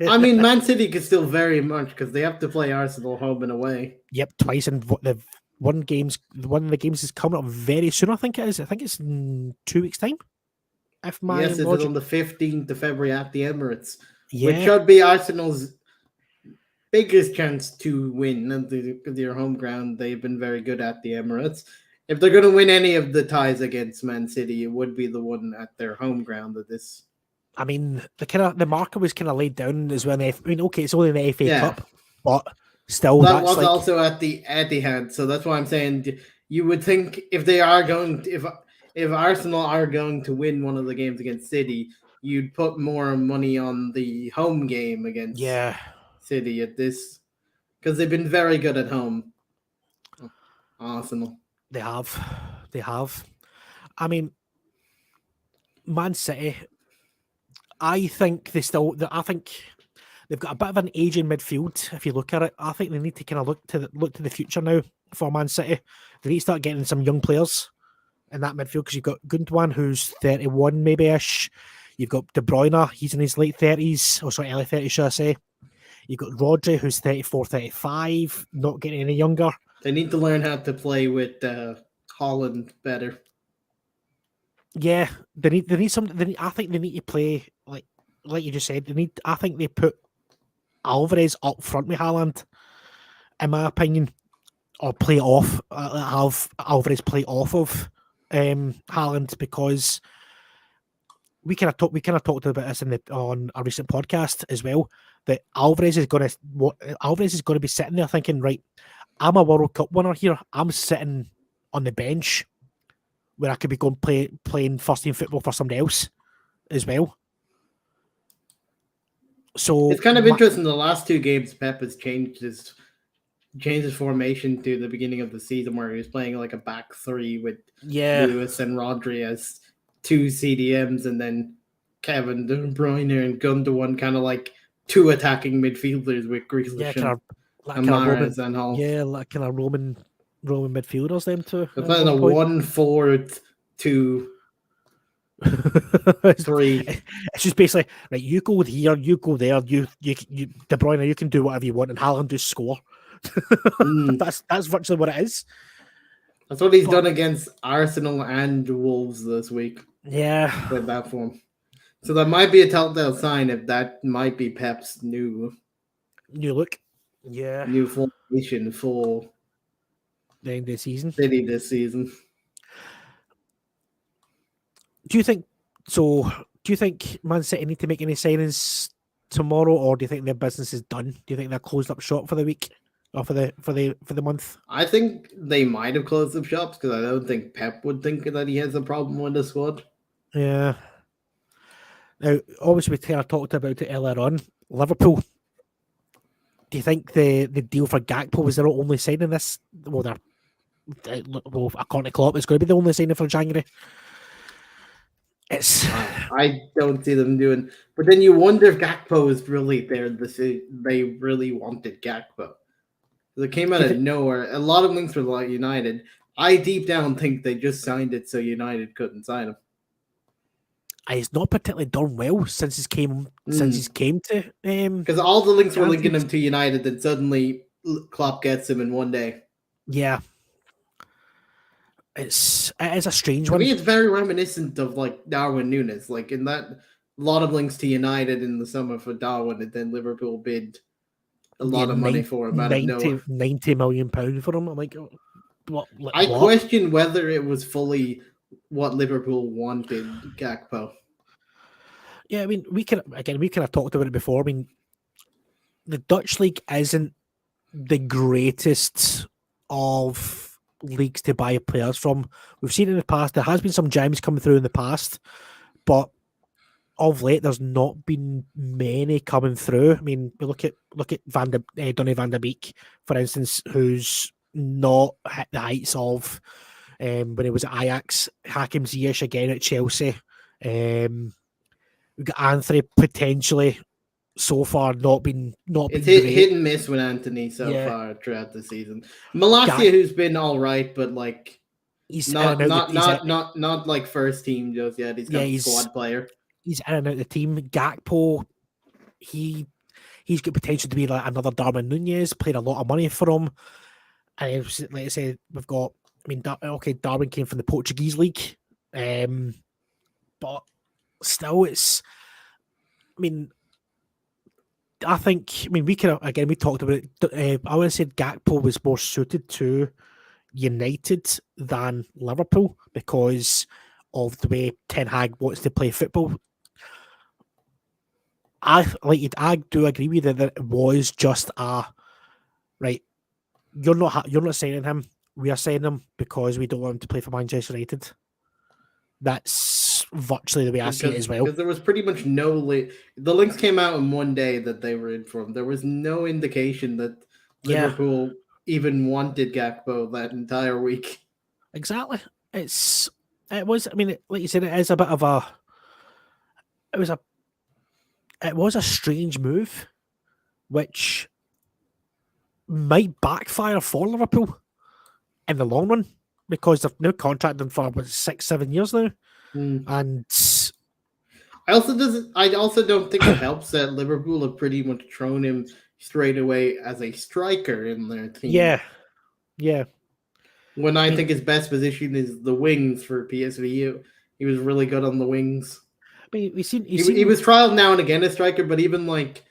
I mean, Man City could still very much because they have to play Arsenal home and away. Yep, twice, and the one of the games is coming up very soon. I think it is. I think it's in 2 weeks' time. If my Yes, it is logic, on the 15th of February at the Emirates, which yeah, should be Arsenal's biggest chance to win at their home ground. They've been very good at the Emirates. If they're going to win any of the ties against Man City, it would be the one at their home ground of this. I mean, the marker was kind of laid down as well. I mean, okay, it's only in the FA Yeah. Cup, but still, That that's was like, also at the Etihad, so that's why I'm saying you would think if they are going to, if Arsenal are going to win one of the games against City, you'd put more money on the home game against yeah, City at this because they've been very good at home. Arsenal. they have. I mean, Man City. I think I think they've got a bit of an aging midfield. If you look at it, I think they need to kind of look to the future now for Man City. They need to start getting some young players in that midfield because you've got Gundogan, who's 31 maybe ish. You've got De Bruyne, he's in his late 30s, or sorry, early 30s, should I say. You've got Rodri, who's 34, 35, not getting any younger. They need to learn how to play with Holland better. Yeah, they need some. I think they need to play like you just said. I think they put Alvarez up front with Haaland, in my opinion, or play off. Have Alvarez play off of Haaland because we kind of talked about this on a recent podcast as well. That Alvarez is going to be sitting there thinking, right, I'm a World Cup winner here. I'm sitting on the bench where I could be going playing first team football for somebody else as well. So it's kind of interesting. The last two games, Pep has changed his formation to the beginning of the season, where he was playing like a back three with Lewis and Rodri as two CDMs, and then Kevin De Bruyne and Gundogan kind of like two attacking midfielders with Grealish and Mahrez and Hall. Yeah, like kind of Roman midfielders, them two. They're playing a 1-4-2-3. It's just basically right. You go here, you go there. You De Bruyne, you can do whatever you want, and Haaland just score. That's virtually what it is. That's what he's done against Arsenal and Wolves this week. Yeah, with that form. So that might be a telltale sign if that might be Pep's new look. Yeah, new formation for the end of the season. City this season. Do you think Man City need to make any signings tomorrow, or do you think their business is done? Do you think they're closed up shop for the week or for the month? I think they might have closed up shops because I don't think Pep would think that he has a problem with the squad. Yeah. Now, obviously, we kind of talked about it earlier on. Liverpool. Do you think the deal for Gakpo was their only signing this? Well, according to Klopp, it's going to be the only signing for January. I don't see them doing, but then you wonder if Gakpo is really there. They really wanted Gakpo. It came out of nowhere. A lot of links were like United. I deep down think they just signed it so United couldn't sign him. He's not particularly done well since he's came to because all the links were linking him to United. Then suddenly Klopp gets him in one day. Yeah. It is a strange one. To me, it's very reminiscent of like Darwin Núñez. Like in that, a lot of links to United in the summer for Darwin, and then Liverpool bid a lot of money for him. 90 million pounds for him. I'm like, what? I question whether it was fully what Liverpool wanted Gakpo. Yeah, I mean, we kind of talked about it before. I mean, the Dutch league isn't the greatest of leagues to buy players from. We've seen in the past, there has been some gems coming through in the past, but of late, there's not been many coming through. I mean, we look at Donny van der Beek, for instance, who's not hit the heights of when he was at Ajax. Hakim Ziyech again at Chelsea. We've got Anthony potentially so far not been It's great. hit and miss with Anthony so far throughout the season. Malacia, who's been all right, but like he's not like first team just yet. He's a squad player. He's in and out of the team. Gakpo, he's got potential to be like another Darwin Nunez. Played a lot of money for him, and like I said, we've got. I mean, Darwin came from the Portuguese league, but still, it's. I mean, I think. I mean, we talked about it. I would have said Gakpo was more suited to United than Liverpool because of the way Ten Hag wants to play football. I do agree with you that it was just right. You're not signing him. We are signing him because we don't want him to play for Manchester United. That's virtually the way I see it as well. Because there was pretty much no the links came out in one day that they were in from. There was no indication that Liverpool even wanted Gakpo that entire week. Exactly. It was. I mean, like you said, it is a bit of a. It was a strange move, which might backfire for Liverpool in the long run because they've now contracted him for 6-7 years now, and I also don't think it helps that Liverpool have pretty much thrown him straight away as a striker in their team. Yeah. When I think his best position is the wings for PSV. He was really good on the wings. I mean, he was trialed now and again as striker, but even like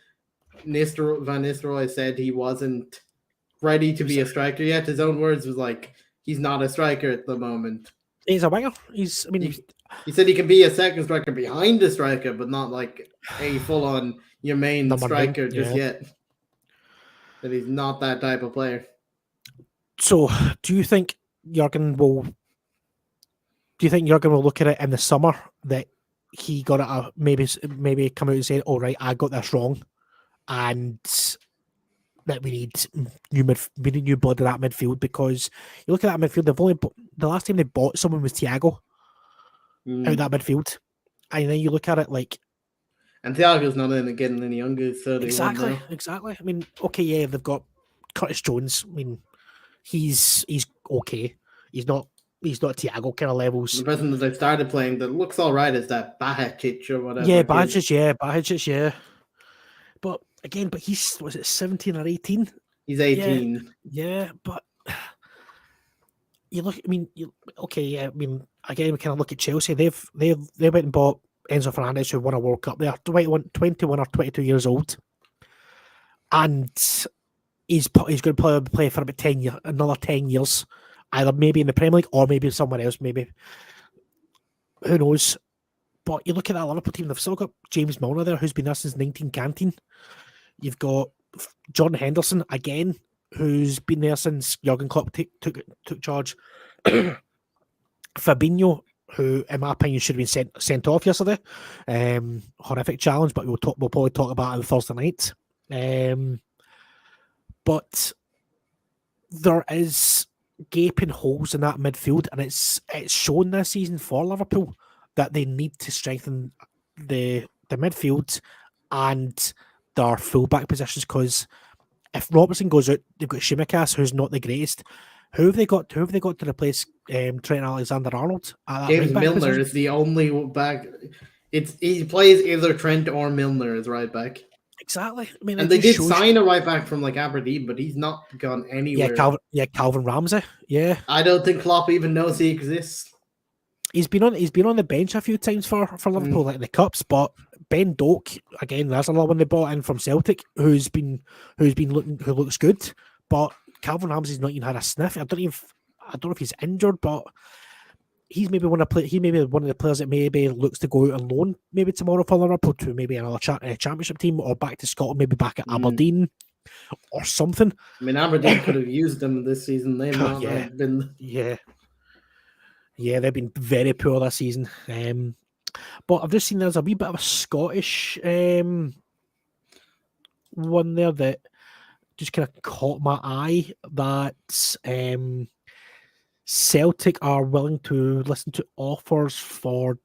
Van Nistelrooy said he wasn't ready to be a striker yet. His own words was like, he's not a striker at the moment. He's a winger. He said he can be a second striker behind the striker, but not like a full-on your main striker just yet. That he's not that type of player. So, do you think Jurgen will look at it in the summer that he got it maybe come out and say, "All right, I got this wrong," and that we need new blood in that midfield because you look at that midfield. The last time they bought someone was Thiago out of that midfield, and then you look at it like, and Thiago's not getting any younger. So exactly. I mean, okay, they've got Curtis Jones. I mean, he's okay. He's not Thiago kind of levels. The person that they started playing that looks all right is that Bajic or whatever. Yeah, Bajic, yeah. But again, was it 17 or 18? He's 18. Yeah, but you look. I mean, I mean, again, we kind of look at Chelsea. They went and bought Enzo Fernandez, who won a World Cup. They are 21 or 22 years old, and he's going to play for about another 10 years. Either maybe in the Premier League or maybe somewhere else, maybe. Who knows? But you look at that Liverpool team, they've still got James Milner there, who's been there since 19canteen. You've got Jordan Henderson, again, who's been there since Jurgen Klopp took charge. Fabinho, who, in my opinion, should have been sent off yesterday. Horrific challenge, but we'll probably talk about it on Thursday night. But there is gaping holes in that midfield, and it's shown this season for Liverpool that they need to strengthen the midfield and their fullback positions, because if Robertson goes out, they've got Tsimikas, who's not the greatest. Who have they got to replace Trent Alexander-Arnold? James Milner is the only back. He plays either Trent or Milner as right back. Exactly. I mean, and they did sign a right back from like Aberdeen, but he's not gone anywhere. Calvin Ramsey. Yeah, I don't think Klopp even knows he exists. He's been on the bench a few times for Liverpool, like in the cups. But Ben Doak, again, that's another one they bought in from Celtic, who looks good. But Calvin Ramsey's not even had a sniff. I don't know if he's injured, but he's maybe one of the players that maybe looks to go out on loan maybe tomorrow for Liverpool to maybe another championship team or back to Scotland, maybe back at Aberdeen. or something. I mean, Aberdeen could have used them this season. They've not Yeah. been. Yeah, they've been very poor this season. But I've just seen there's a wee bit of a Scottish one there that just kind of caught my eye. That Celtic are willing to listen to offers for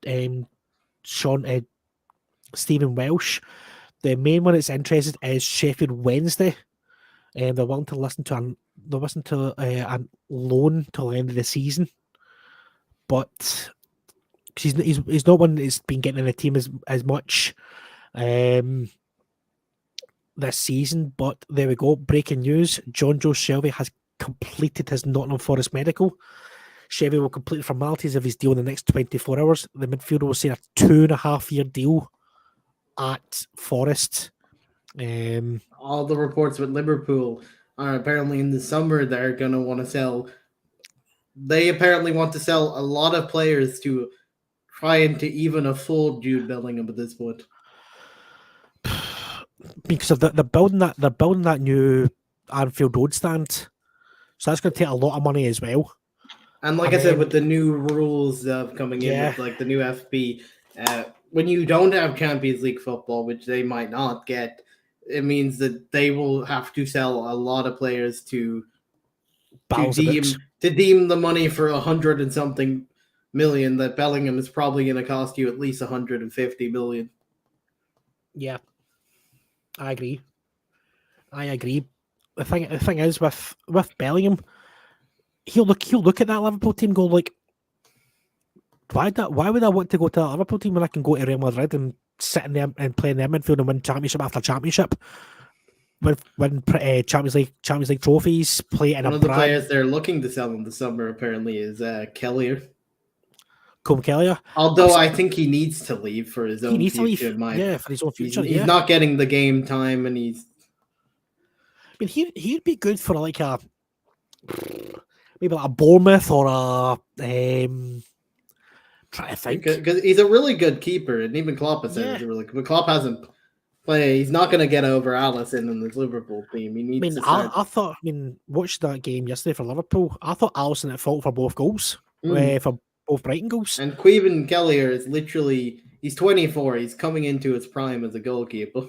Stephen Welsh. The main one that's interested is Sheffield Wednesday, and they're willing to listen to a loan till the end of the season. But he's not one that's been getting in the team as much this season. But there we go. Breaking news: John Joe Shelby has completed his Nottingham Forest medical. Shelby will complete the formalities of his deal in the next 24 hours. The midfielder will sign a 2.5-year deal at Forest. All the reports with Liverpool are apparently in the summer they're going to want to sell. They apparently want to sell a lot of players to try and to even afford Jude Bellingham at this point. Because of they're building that new Anfield Road stand, so that's going to take a lot of money as well. And like I said, with the new rules coming in with like the new FP, when you don't have Champions League football, which they might not get, it means that they will have to sell a lot of players to deem the money for 100 and something million that Bellingham is probably going to cost you at least 150 million. Yeah, I agree. The thing is with Bellingham, he'll look at that Liverpool team and go like, why would I want to go to that Liverpool team when I can go to Real Madrid and sit in there and play in their midfield and win championship after championship? Win Champions League trophies, play in One of the players they're looking to sell in the summer apparently is Kelleher. Colm Kelleher. Although I think he needs to leave for his own future. For his own future. He's not getting the game time, and he's. I mean, he'd be good for like maybe like a Bournemouth or a. Try to think, because he's a really good keeper, and even Klopp has said he's really good. But Klopp hasn't played. He's not going to get over Alisson in this Liverpool team. He needs. I thought. Watched that game yesterday for Liverpool. I thought Alisson at fault for both goals. For both Brighton goals. And Caoimhin Kelleher is literally. He's 24. He's coming into his prime as a goalkeeper.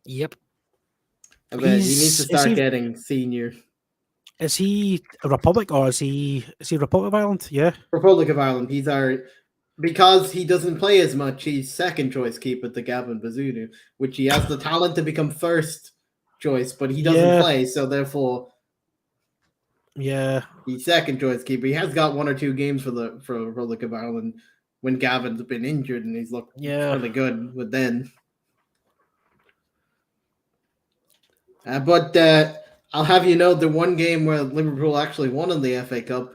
Yep. I bet he needs to start getting senior. Is he a Republic or is he Republic of Ireland? Yeah. Republic of Ireland. Because he doesn't play as much, he's second choice keeper to Gavin Bazunu, which he has the talent to become first choice, but he doesn't play, so therefore he's second choice keeper. He has got 1 or 2 games for Republic of Ireland when Gavin's been injured and he's looked really good with then. But I'll have you know the one game where Liverpool actually won in the FA Cup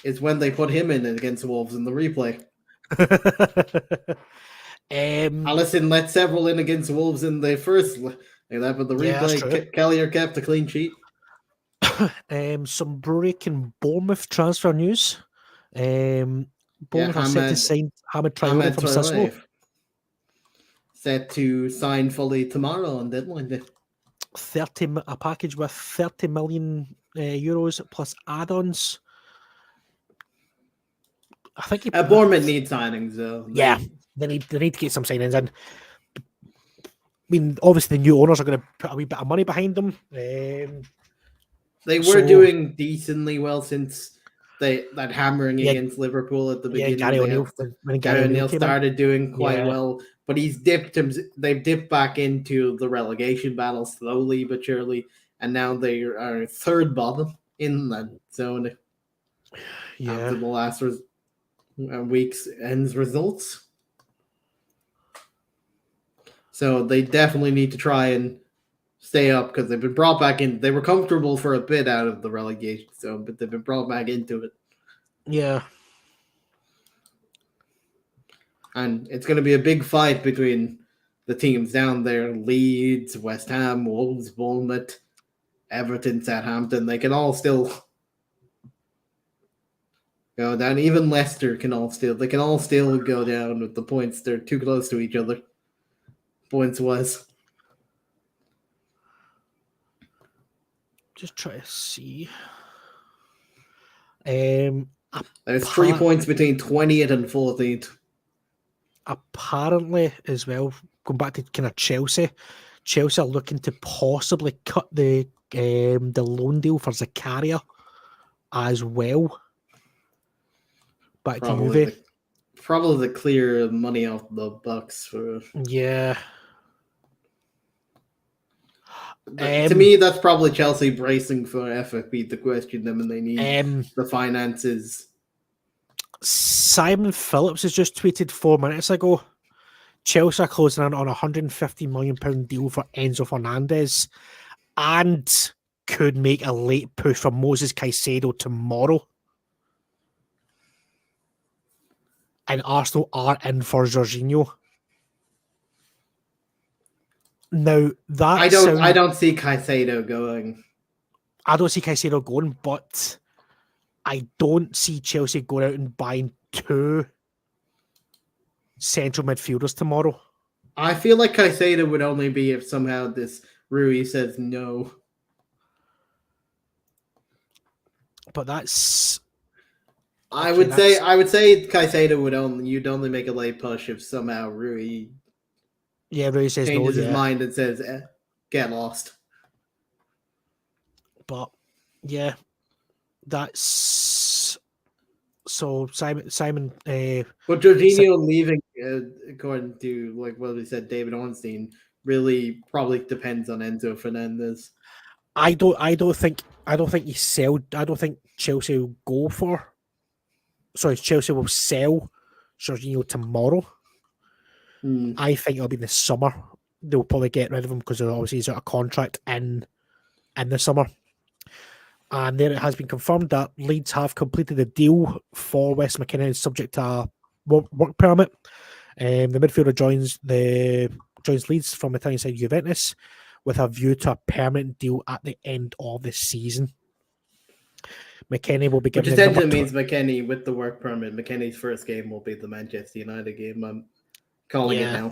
is when they put him in against Wolves in the replay. Alisson let several in against Wolves in the first like that, but the replay Kelleher kept a clean sheet. Some breaking Bournemouth transfer news. Bournemouth are set to sign Hamid Traore from Sassuolo. Set to sign fully tomorrow on deadline day. A package with 30 million euros plus add-ons. I think Bournemouth need signings though. They need to get some signings in. I mean, obviously the new owners are going to put a wee bit of money behind them. They were doing decently well since that hammering against Liverpool at the beginning. Gary O'Neill started doing quite well, but they've dipped back into the relegation battle slowly but surely, and now they are third bottom in that zone. After the last week's ends results. So they definitely need to try and stay up because they've been brought back in. They were comfortable for a bit out of the relegation zone, but they've been brought back into it. Yeah. And it's going to be a big fight between the teams down there. Leeds, West Ham, Wolves, Bournemouth, Everton, Southampton. They can all still go down. Even Leicester can all still go down with the points. They're too close to each other, points-wise. Just try to see. There's 3 points between 20th and 14th. Apparently, as well, going back to kind of Chelsea are looking to possibly cut the loan deal for Zakaria as well. Back to Juve. Probably the clear money off the Bucks for. Yeah. To me, that's probably Chelsea bracing for FFP to question them, and they need the finances. Simon Phillips has just tweeted 4 minutes ago. Chelsea are closing in on a £150 million deal for Enzo Fernandez and could make a late push for Moses Caicedo tomorrow. And Arsenal are in for Jorginho. Now that I don't see Caicedo going. I don't see Caicedo going, but I don't see Chelsea going out and buying 2 central midfielders tomorrow. I feel like Caicedo would only be if somehow this Rui says no. But that's. I would say Caicedo you'd only make a late push if somehow Rui. Yeah, Rui says changes his mind and says, "Get lost." But yeah, that's so Simon. But Jorginho leaving, according to like what we said, David Ornstein, really probably depends on Enzo Fernandez. I don't think Chelsea will go for. Sorry, Chelsea will sell Jorginho tomorrow. I think it'll be in the summer. They'll probably get rid of him because obviously he's out of contract in the summer. And there it has been confirmed that Leeds have completed the deal for Wes McKennie subject to a work permit. The midfielder joins Leeds from Italian side Juventus with a view to a permanent deal at the end of the season. McKennie will be given. Which essentially means McKennie with the work permit. McKennie's first game will be the Manchester United game. I'm calling it now.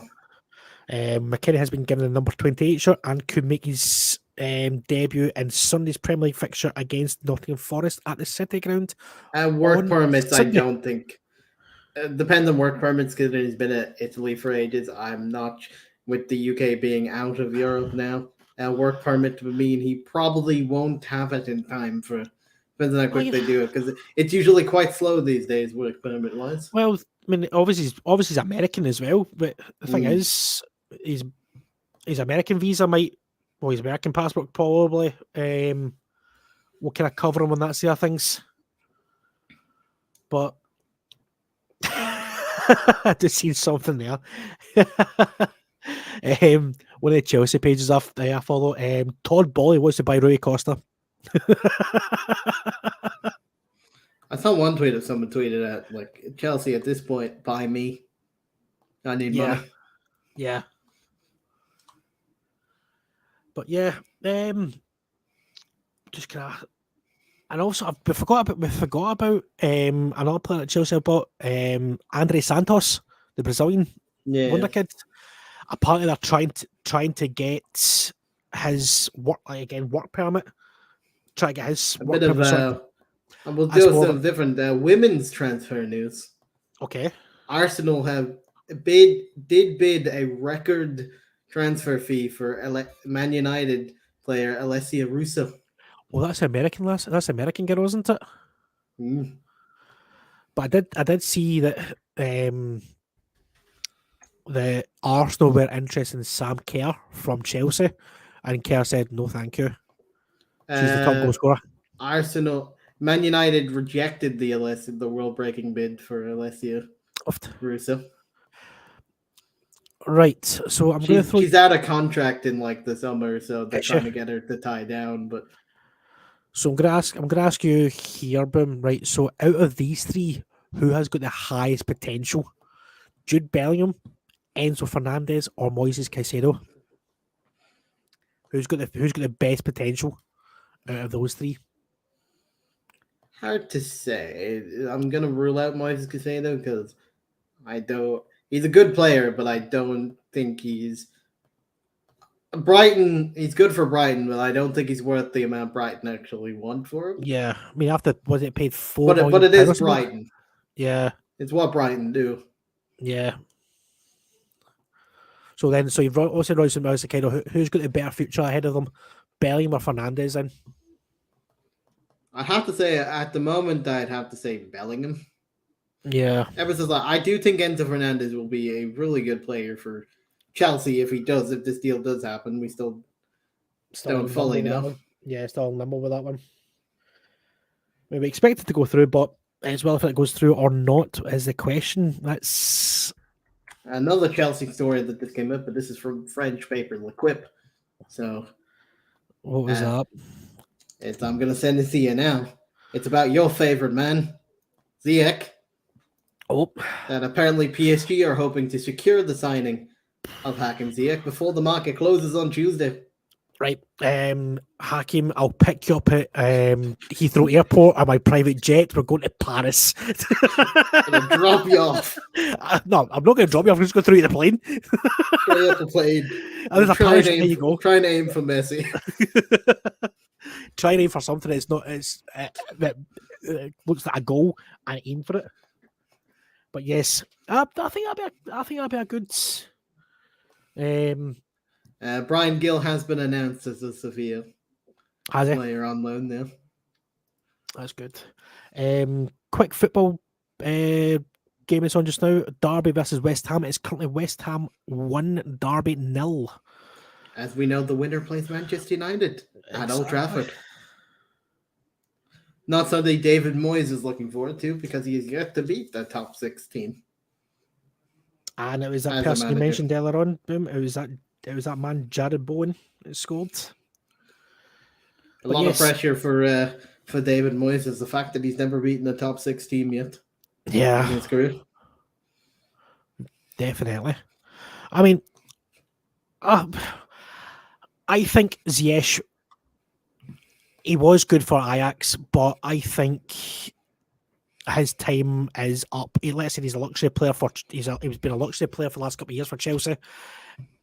McKennie has been given the number 28 shirt and could make his debut in Sunday's Premier League fixture against Nottingham Forest at the City Ground. Work permits, Sunday. I don't think. Depends on work permits because he's been at Italy for ages. I'm not with the UK being out of Europe now. Work permit would mean he probably won't have it in time for. Depends on how quick they do it because it's usually quite slow these days, work permit wise. Well, I mean, obviously he's American as well, but the thing is, his American visa his American passport probably will kind of cover him on that side of things. But I just seen something there. One of the Chelsea pages I follow, Todd Boehly wants to buy Rui Costa. I saw one tweet of someone tweeted at like Chelsea at this point, buy me. I need money. Yeah. But yeah, just kind of, and also we forgot about another player at Chelsea about Andre Santos, the Brazilian wonder kid. Apparently they're trying to get his work permit. Try to get his a bit of we'll do some different women's transfer news. Okay. Arsenal have bid a record transfer fee for Man United player Alessia Russo. Well, that's American girl, isn't it? But I did see that the Arsenal were interested in Sam Kerr from Chelsea, and Kerr said no, thank you. She's the top goal scorer. Man United rejected the world-breaking bid for Alessia Russo. Right, so I'm going to throw. She's out of contract in like the summer, so they're trying to get her to tie down. But so I'm going to ask you here, Boom. Right, so out of these 3, who has got the highest potential? Jude Bellingham, Enzo Fernandez, or Moises Caicedo? Who's got the best potential out of those 3? Hard to say. I'm gonna rule out Moises Caicedo because I don't. He's a good player, but I don't think he's Brighton, he's good for Brighton, but I don't think he's worth the amount Brighton actually want for him. Yeah, I mean, after was it paid £4 million? But it or is something? Brighton. Yeah, It's what Brighton do. yeah. So you've also Royce and Mouse, kind of who's got a better future ahead of them, Bellingham or Fernandes? Then I have to say, at the moment, I'd have to say Bellingham. yeah, Ever since I do think Enzo Fernandez will be a really good player for Chelsea if this deal does happen. We still don't fully know. Yeah, still in limbo with that one. We expect it to go through, but as well if it goes through or not is the question. That's another Chelsea story that just came up, but this is from French paper L'Equipe. So what was that? I'm going to send it to you now. It's about your favorite man, Ziyech. Oh, That apparently PSG are hoping to secure the signing of Hakim Ziyech before the market closes on Tuesday. right. Hakim, I'll pick you up at Heathrow Airport on my private jet. We're going to Paris. I'm going to drop you off. No, I'm not going to drop you off. I'm just going through the plane. Straight up the plane. And there's a Paris, there you go. Try and aim for Messi. Try and aim for something that's not that looks like a goal and aim for it. But yes, I think that'd be a good. Brian Gill has been announced as a Sevilla player on loan now. That's good. Quick football game is on just now. Derby versus West Ham. It's currently West Ham 1, Derby 0. As we know, the winner plays Manchester United at Old Trafford. Not something David Moyes is looking forward to because he has yet to beat the top 6 team. And it was that person you mentioned earlier on, Boom. It was that man Jared Bowen that scored. A lot of pressure for David Moyes is the fact that he's never beaten a top 6 team yet. Yeah. In his career. Definitely. I mean, I think Ziyech, he was good for Ajax, but I think his time is up. Let's say he's a luxury player he's been a luxury player for the last couple of years for Chelsea.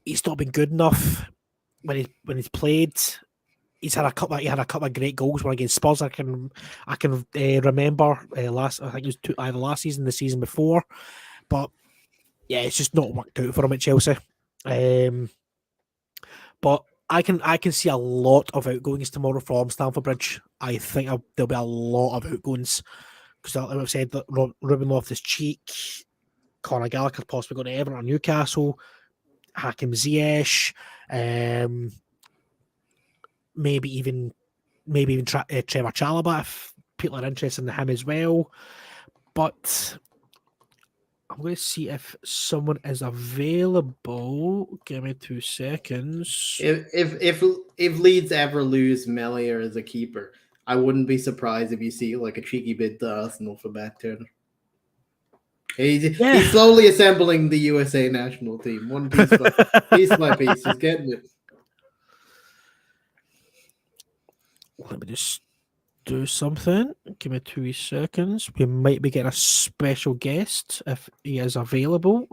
He's not been good enough when he's played. He had a couple of great goals when against Spurs. I can remember I think it was either last season, the season before, but yeah, it's just not worked out for him at Chelsea. But I can see a lot of outgoings tomorrow from Stamford Bridge. I think there'll be a lot of outgoings because, like I've said, that Ruben Loftus-Cheek, Conor Gallagher possibly going to Everton or Newcastle, Hakim Ziyech, maybe even Trevor Chalobah if people are interested in him as well. But I'm going to see if someone is available. Give me 2 seconds. If Leeds ever lose Mellier as a keeper, I wouldn't be surprised if you see like a cheeky bid to Arsenal for Matt Turner. He's slowly assembling the USA national team, one piece by piece. He's getting it. Let me just do something. Give me 2 seconds. We might be getting a special guest if he is available.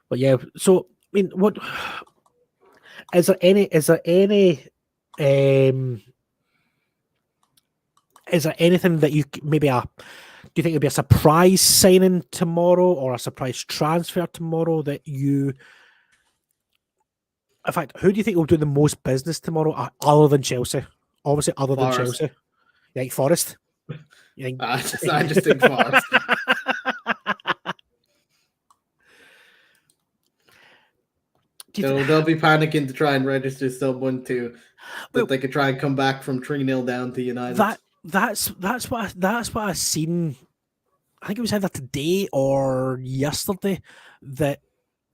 But yeah, so I mean, what is there any anything that you maybe do you think it'd be a surprise signing tomorrow or a surprise transfer tomorrow that you? In fact, who do you think will do the most business tomorrow other than Chelsea? Obviously, other than Chelsea. You think Forest? I just think Forest. They'll be panicking to try and register someone that they could try and come back from 3-0 down to United. That's what I seen. I think it was either today or yesterday that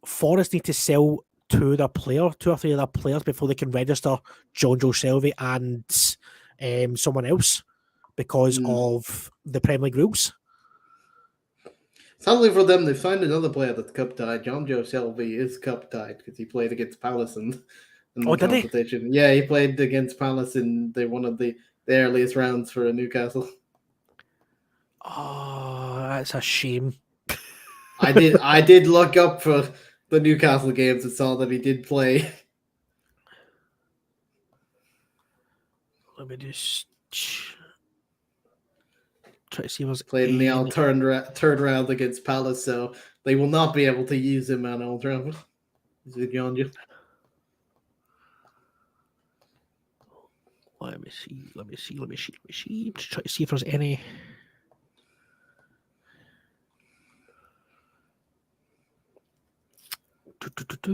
Forest need to sell 2 or 3 of their players before they can register Jonjo Shelvey and someone else because of the Premier League rules. Sadly for them, they've signed another player that's cup tied. Jonjo Shelvey is cup tied because he played against Palace in the competition. Did he? Yeah, he played against Palace in one of the earliest rounds for Newcastle. Oh, that's a shame. I did look up for the Newcastle games and saw that he did play. Let me just try to see if there's Played in the any. third round against Palace, so they will not be able to use him on Old Trafford. Is it beyond you? Let me see. Just try to see if there's any.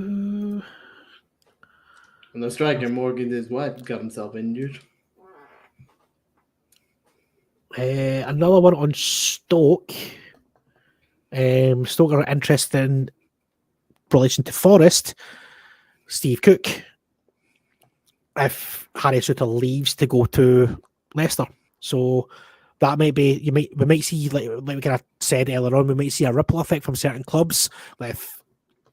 And the striker Morgan, his wife, got himself injured. Another one on Stoke. Stoke are interested in relation to Forest. Steve Cook, if Harry Souttar leaves to go to Leicester, so that might be we might see, like we kind of said earlier on, we might see a ripple effect from certain clubs. Like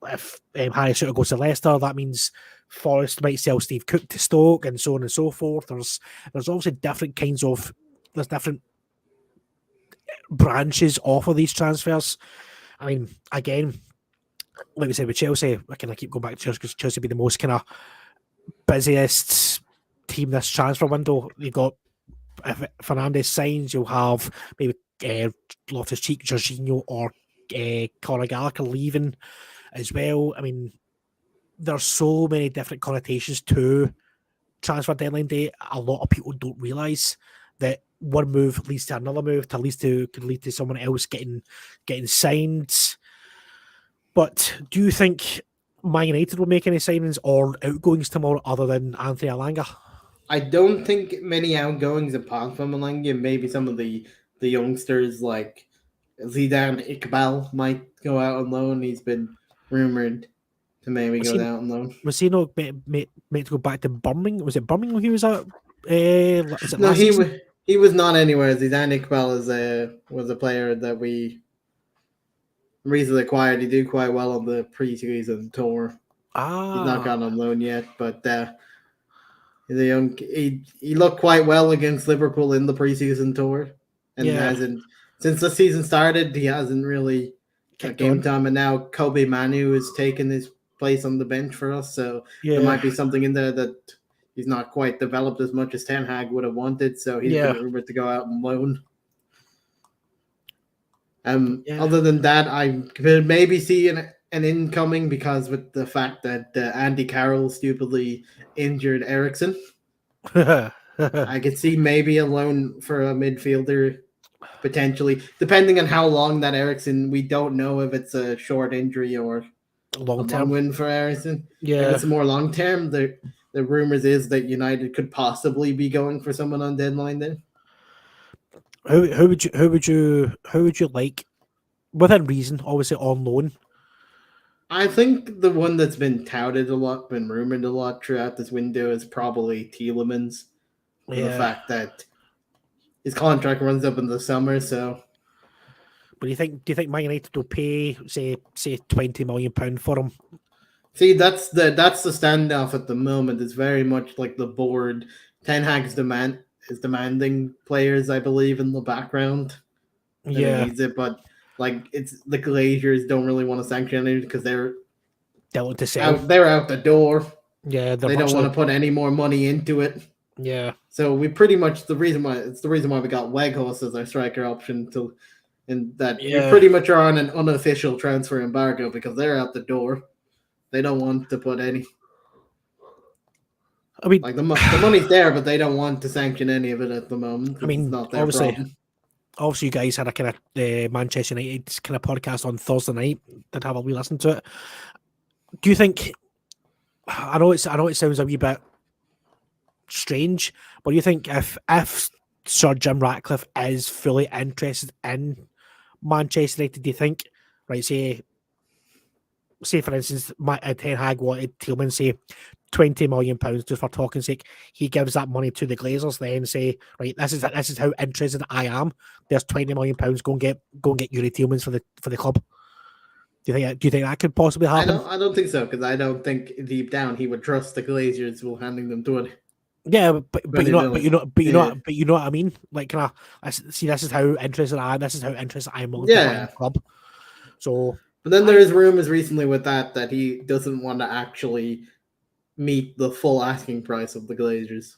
if Harry Souttar goes to Leicester, that means Forest might sell Steve Cook to Stoke, and so on and so forth. There's obviously different kinds of different branches off of these transfers. I mean, again, like we said with Chelsea, I kind of keep going back to Chelsea because Chelsea be the most kind of busiest team this transfer window. You've got, if Fernandes signs, you'll have maybe Loftus-Cheek, Jorginho, or Conor Gallagher leaving as well. I mean, there's so many different connotations to transfer deadline day. A lot of people don't realise that one move leads to another move, could lead to someone else getting signed. But do you think Man United will make any signings or outgoings tomorrow other than Anthony Elanga? I don't think many outgoings apart from Elanga. Maybe some of the youngsters like Zidane Iqbal might go out on loan. He's been rumoured to maybe go out on loan. Was he not meant to go back to Birmingham? Was it Birmingham he was at? Is it No, last season? he was not anywhere. Zidane Iqbal was a player that we recently acquired. He did quite well on the pre-season tour. He's not gone on loan yet, but he's a young. He looked quite well against Liverpool in the pre-season tour, and hasn't since the season started. He hasn't really got game time, and now Kobe Manu has taken his place on the bench for us. So there might be something in there that he's not quite developed as much as Ten Hag would have wanted. So he's been rumored to go out on loan. Other than that, I could maybe see an incoming because with the fact that Andy Carroll stupidly injured Eriksen, I could see maybe a loan for a midfielder potentially, depending on how long that Eriksen. We don't know if it's a short injury or long term win for Eriksen. Yeah, if it's more long term, the rumors is that United could possibly be going for someone on deadline day. Who would you like, within reason, obviously on loan? I think the one that's been touted a lot, been rumored a lot throughout this window is probably Tielemans. The fact that his contract runs up in the summer, so. But do you think Man United will pay say £20 million for him? See, that's the standoff at the moment. It's very much like the board. Ten Hag's demanding players, I believe, in the background. Yeah, needs it, but like it's the Glazers don't really want to sanction it because they're want to sell. They're out the door. Yeah, they don't want to put any more money into it. Yeah. So we pretty much the reason why we got Weghorst as our striker option we pretty much are on an unofficial transfer embargo because they're out the door. They don't want to put any. I mean, like the money's there, but they don't want to sanction any of it at the moment. I mean, it's not their problem. Obviously, you guys had a kind of Manchester United kind of podcast on Thursday night. Did have a wee listen to it. Do you think? I know it sounds a wee bit strange, but do you think if Sir Jim Ratcliffe is fully interested in Manchester United, do you think, right? Say for instance, Ten Hag wanted Tielemans, say £20 million, just for talking sake, he gives that money to the Glazers, then say, right, this is how interested I am. There's £20 million. Go and get Youri Tielemans for the club. Do you think that could possibly happen? I don't think so, because I don't think deep down he would trust the Glazers will handing them to it. Yeah, but you know what I mean. Like, can I see? This is how interested I am. This is how interested I am in the club. So But then there is rumors recently with that he doesn't want to actually meet the full asking price of the Glazers.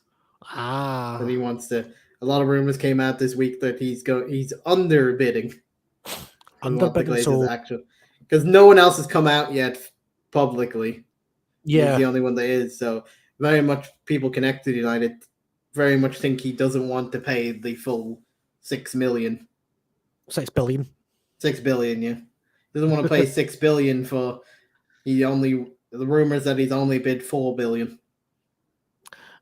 That he wants to. A lot of rumors came out this week that he's underbidding. Underbidding, so because no one else has come out yet publicly. Yeah, he's the only one that is. So very much people connected to United very much think he doesn't want to pay the full 6 million. 6 billion. 6 billion, yeah. Doesn't want to pay 6 billion for the rumors that he's only bid 4 billion.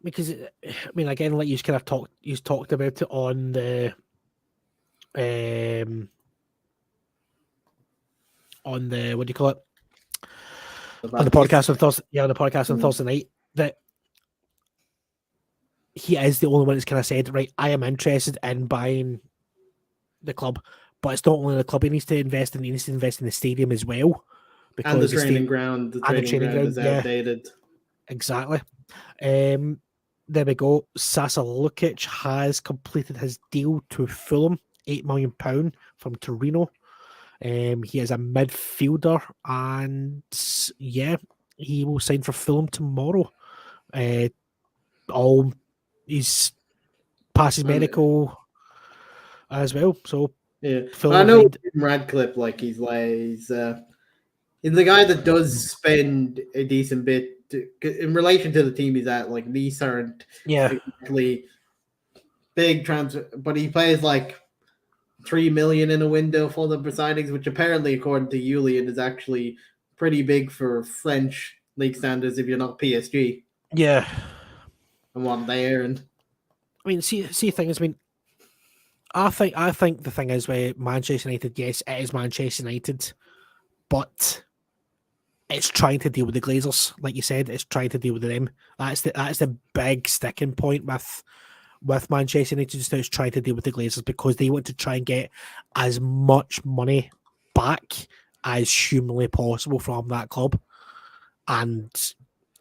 Because I mean, again, like you talked about it on the what do you call it? On the podcast on Thursday. Yeah, on the podcast on Thursday night, that he is the only one that's kind of said, right, I am interested in buying the club, but it's not only the club he needs to invest in; he needs to invest in the stadium as well. Because and the training ground, the training ground is outdated. Yeah, exactly. There we go. Sasa Lukic has completed his deal to Fulham, £8 million from Torino. He is a midfielder, and yeah, he will sign for Fulham tomorrow. He's passes medical as well. So yeah, I know Radcliffe. Like he's the guy that does spend a decent bit in relation to the team he's at. Like these aren't exactly big transfer, but he plays like 3 million in a window for the signings, which apparently, according to Julian, is actually pretty big for French league standards if you're not PSG. Yeah. And what they earned. I mean, see, things. I mean, I think the thing is with Manchester United, yes, it is Manchester United, but it's trying to deal with the Glazers, like you said. It's trying to deal with them. That's the big sticking point with Manchester United just now, is trying to deal with the Glazers because they want to try and get as much money back as humanly possible from that club, and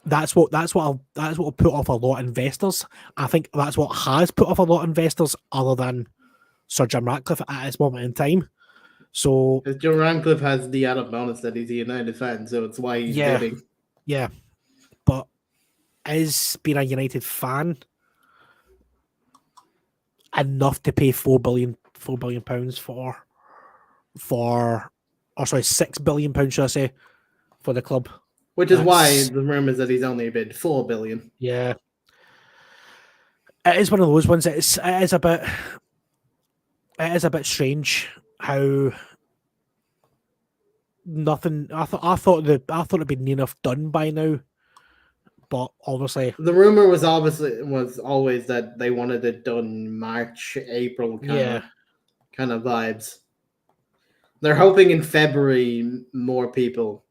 that's what will put off a lot of investors. I think that's what has put off a lot of investors, other than Sir Jim Ratcliffe at this moment in time. So Jim Ratcliffe has the added bonus that he's a United fan, so it's why he's bidding. Yeah, but is being a United fan enough to pay £4 billion £6 billion, should I say, for the club? Which is why the rumors that he's only bid 4 billion. Yeah, it is one of those ones. It is a bit strange how nothing. I thought it'd been near enough done by now, but obviously the rumor was always that they wanted it done March, April kind of vibes. They're hoping in February more people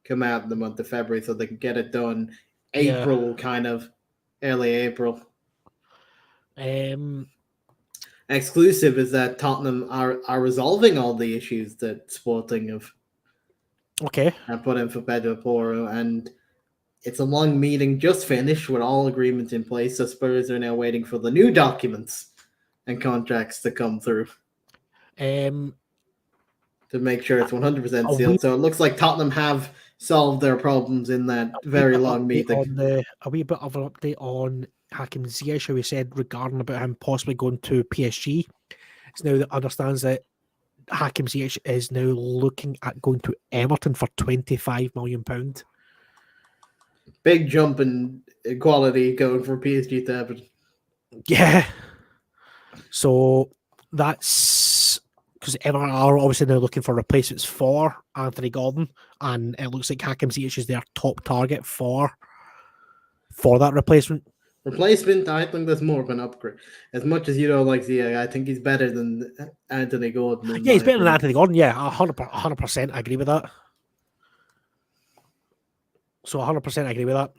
come out in the month of February so they can get it done April, kind of early April. Exclusive is that Tottenham are resolving all the issues that Sporting have put in for Pedro Porro, and it's a long meeting just finished with all agreements in place. So Spurs are now waiting for the new documents and contracts to come through to make sure it's 100% sealed. So it looks like Tottenham have solved their problems in that very long meeting. A wee bit of an update on Hakim Ziyech, who we said regarding about him possibly going to PSG. It's now that understands that Hakim Ziyech is now looking at going to Everton for £25 million. Big jump in quality going from PSG to Everton. Yeah. So that's because Everton are obviously now looking for replacements for Anthony Gordon, and it looks like Hakim Ziyech is their top target for that replacement. I think that's more of an upgrade. As much as you don't like Ziyech, I think he's better than Anthony Gordon. Yeah, he's better than Anthony Gordon. Yeah, 100% I agree with that. So 100% I agree with that.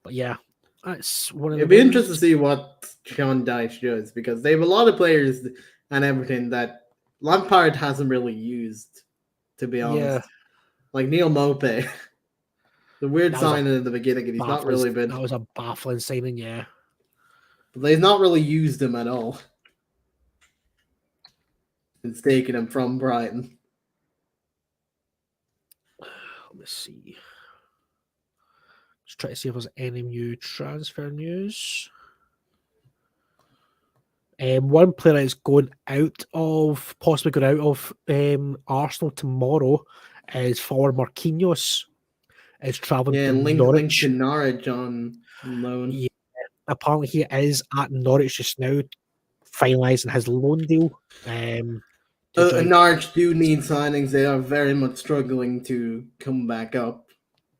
But yeah, that's one of the. It'd be interesting to see what Sean Dyche does, because they have a lot of players and everything that Lampard hasn't really used, to be honest. Yeah. Like Neil Maupay. The weird signing in the beginning, and he's not really been. That was a baffling signing, yeah. But they've not really used him at all. It's taking him from Brighton. Let me see. Just try to see if there's any new transfer news. One player is possibly going out of Arsenal tomorrow is forward Marquinhos. Is travelling Yeah, to linked Norwich. to Norwich on loan. Yeah, apparently he is at Norwich just now, finalising his loan deal. To join. Norwich do need signings. They are very much struggling to come back up.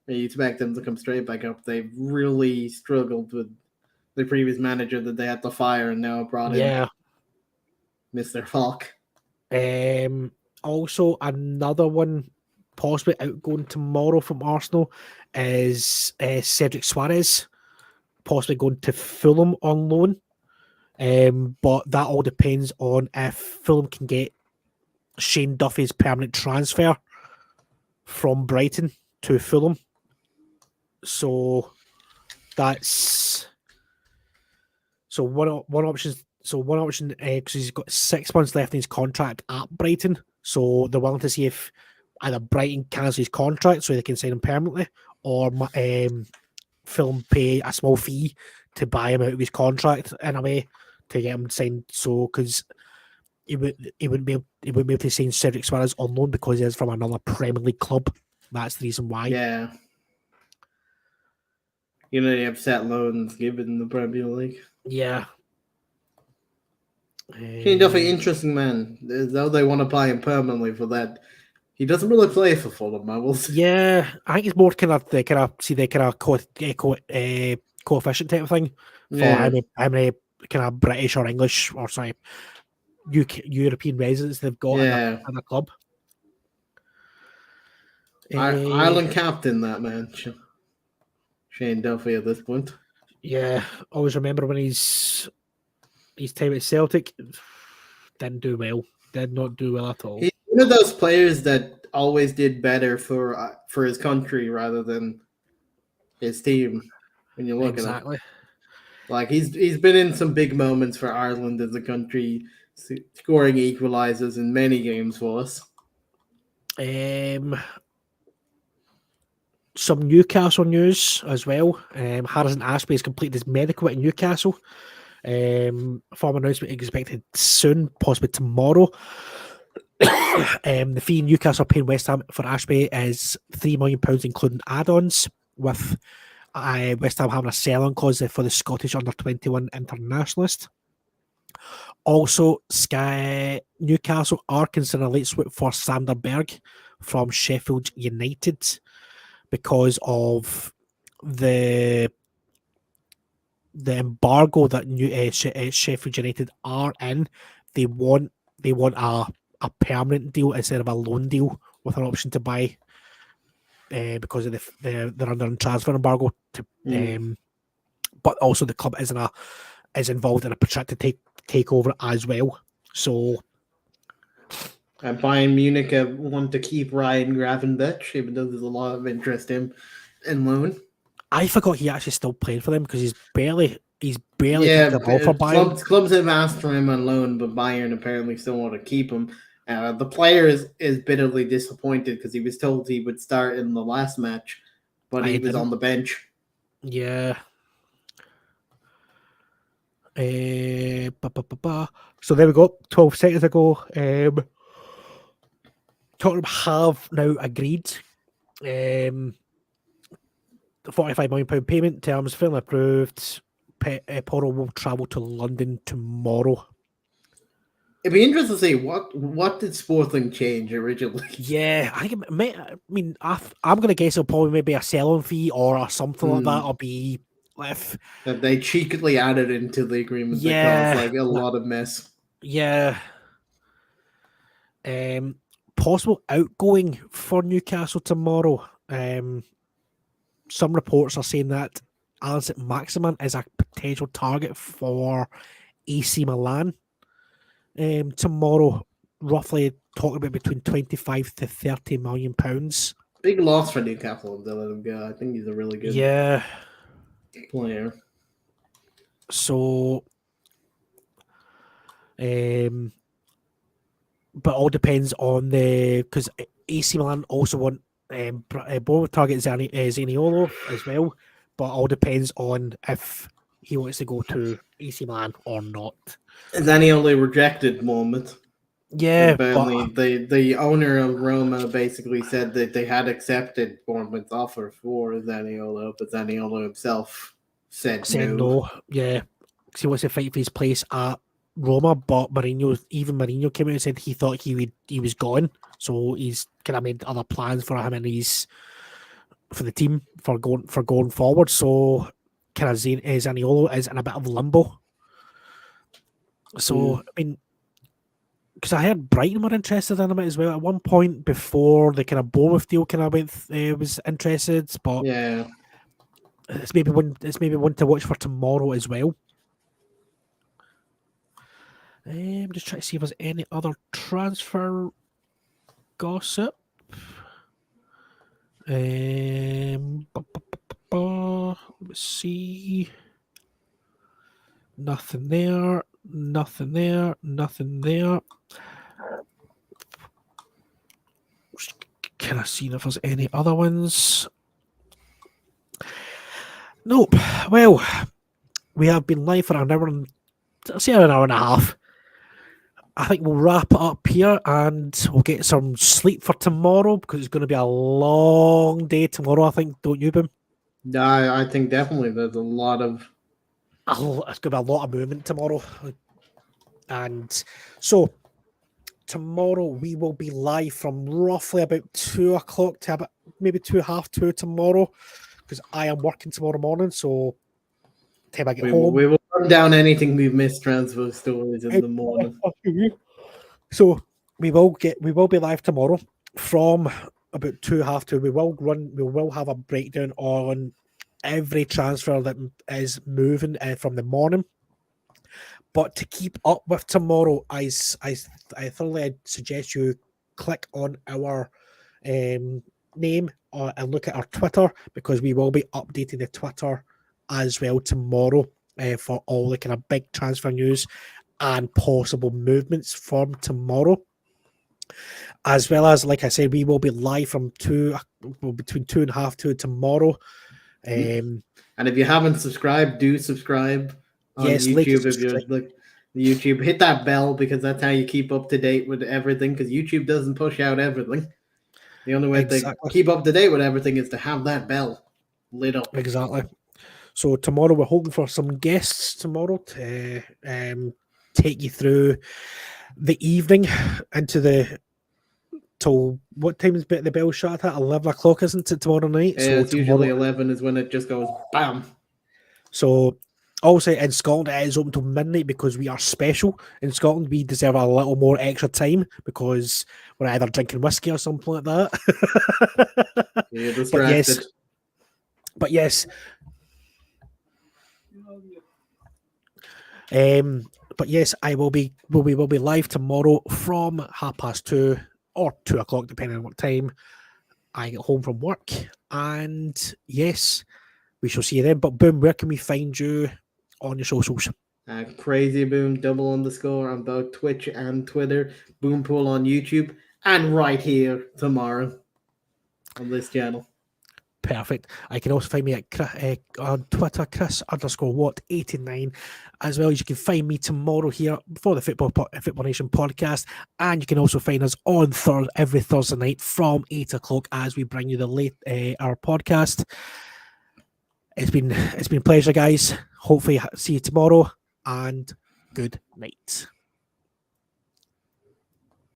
You expect them to come straight back up. They've really struggled with the previous manager that they had to fire and now brought in Mr. Falk. Also, another one possibly outgoing tomorrow from Arsenal is Cedric Suarez, possibly going to Fulham on loan. But that all depends on if Fulham can get Shane Duffy's permanent transfer from Brighton to Fulham. So that's one option. So one option, because he's got 6 months left in his contract at Brighton. So they're willing to see if either Brighton cancels his contract so they can sign him permanently, or Fulham pay a small fee to buy him out of his contract in a way to get him signed. So because he wouldn't be able to sign Cedric Suarez on loan because he is from another Premier League club. That's the reason why. Yeah. They have set loans given the Premier League. Yeah. Shane Duffy, interesting man. Though they want to buy him permanently for that, he doesn't really play for Fulham. I will say. Yeah, I think it's more the coefficient type of thing for how many kind of British or English or European residents they've got in the club. Ireland captain, that man, Shane Duffy at this point. Yeah, always remember when his time at Celtic didn't do well. Did not do well at all. He's one of those players that always did better for his country rather than his team. When you look at it, like he's been in some big moments for Ireland as a country, scoring equalizers in many games for us. Some Newcastle news as well. Harrison Ashby has completed his medical at Newcastle. Formal announcement expected soon, possibly tomorrow. The fee Newcastle paying West Ham for Ashby is £3 million, including add-ons, with West Ham having a sell-on clause for the Scottish under-21 internationalist. Also, Newcastle are considering a late swap for Sander Berg from Sheffield United because of the embargo that Sheffield United are in. They want a permanent deal instead of a loan deal with an option to buy because of they're under a transfer embargo. But also the club is involved in a protracted takeover as well. So. Bayern Munich want to keep Ryan Gravenberch, even though there's a lot of interest in loan. I forgot he actually still playing for them because he's barely kicked the ball for Bayern. Clubs have asked for him on loan, but Bayern apparently still want to keep him. The player is bitterly disappointed because he was told he would start in the last match, but he was on the bench. Yeah. So there we go. 12 seconds ago. Tottenham have now agreed. The £45 million payment terms finally approved. Porro will travel to London tomorrow. It'd be interesting to see what did Sporting change originally. Yeah, I think it may, I'm going to guess it'll probably maybe a sell-on fee or something like that, or be if that they cheekily added into the agreement. Yeah, that caused a lot of mess. Yeah. Possible outgoing for Newcastle tomorrow. Some reports are saying that Allan Maximin is a potential target for AC Milan tomorrow. Roughly talking about between 25 to 30 million pounds. Big loss for Newcastle if they let him go. I think he's a really good player. So, Tottenham have now agreed. So, 45 million pound payment terms finally approved. Porro will travel to London tomorrow. It'd be interesting to see what did Sporting change originally. Yeah, I think but all depends on because AC Milan also want both target Zaniolo as well, but all depends on if he wants to go to AC Milan or not. Zaniolo rejected moment. Yeah, Burnley, the owner of Roma basically said that they had accepted Bournemouth's offer for Zaniolo, but Zaniolo himself said said no. no. Yeah, because he wants to fight for his place at Roma, but Mourinho came out and said he thought he was gone, so he's kind of made other plans for him and he's for the team for going forward. So kind of Zaniolo is in a bit of limbo. So I mean, because I heard Brighton were interested in him as well at one point before the kind of Bournemouth deal kind of was interested, but yeah, it's maybe one to watch for tomorrow as well. I'm just trying to see if there's any other transfer gossip. Let's see. Nothing there. Nothing there. Nothing there. Can I see if there's any other ones? Nope. Well, we have been live for an hour and an hour and a half. I think we'll wrap it up here and we'll get some sleep for tomorrow because it's going to be a long day tomorrow, I think, don't you, Boom? I think definitely there's a lot of... It's going to be a lot of movement tomorrow. And so, tomorrow we will be live from roughly about 2 o'clock to about maybe 2:30 tomorrow because I am working tomorrow morning, so time I get home. We will run down anything we've missed transfer stories in the morning. So we will be live tomorrow from about 2:30. We will have a breakdown on every transfer that is moving from the morning. But to keep up with tomorrow, I thoroughly suggest you click on our name and look at our Twitter because we will be updating the Twitter as well tomorrow for all the kind of big transfer news and possible movements from tomorrow. As well as, like I said, we will be live from between 2:30 tomorrow. And if you haven't subscribed, do subscribe on YouTube. If you're like YouTube, hit that bell because that's how you keep up to date with everything. Because YouTube doesn't push out everything. The only way to keep up to date with everything is to have that bell lit up. Exactly. So tomorrow we're hoping for some guests tomorrow to take you through the evening into till what time is the bell shut at? 11 o'clock, isn't it, tomorrow night? Yeah, so it's usually 11 is when it just goes bam. So also in Scotland it is open till midnight because we are special. In Scotland we deserve a little more extra time because we're either drinking whiskey or something like that. Yeah, distracted. But yes. I will be live tomorrow from 2:30 or 2 o'clock, depending on what time I get home from work. And yes, we shall see you then. But Boom, where can we find you on your socials? Crazy Boom __ on both Twitch and Twitter. Boompool on YouTube and right here tomorrow on this channel. Perfect. I can also find me on Twitter, Chris_Watt89, as well as you can find me tomorrow here for the Football Nation podcast, and you can also find us on every Thursday night from 8 o'clock as we bring you our podcast. It's been a pleasure, guys. Hopefully see you tomorrow, and good night.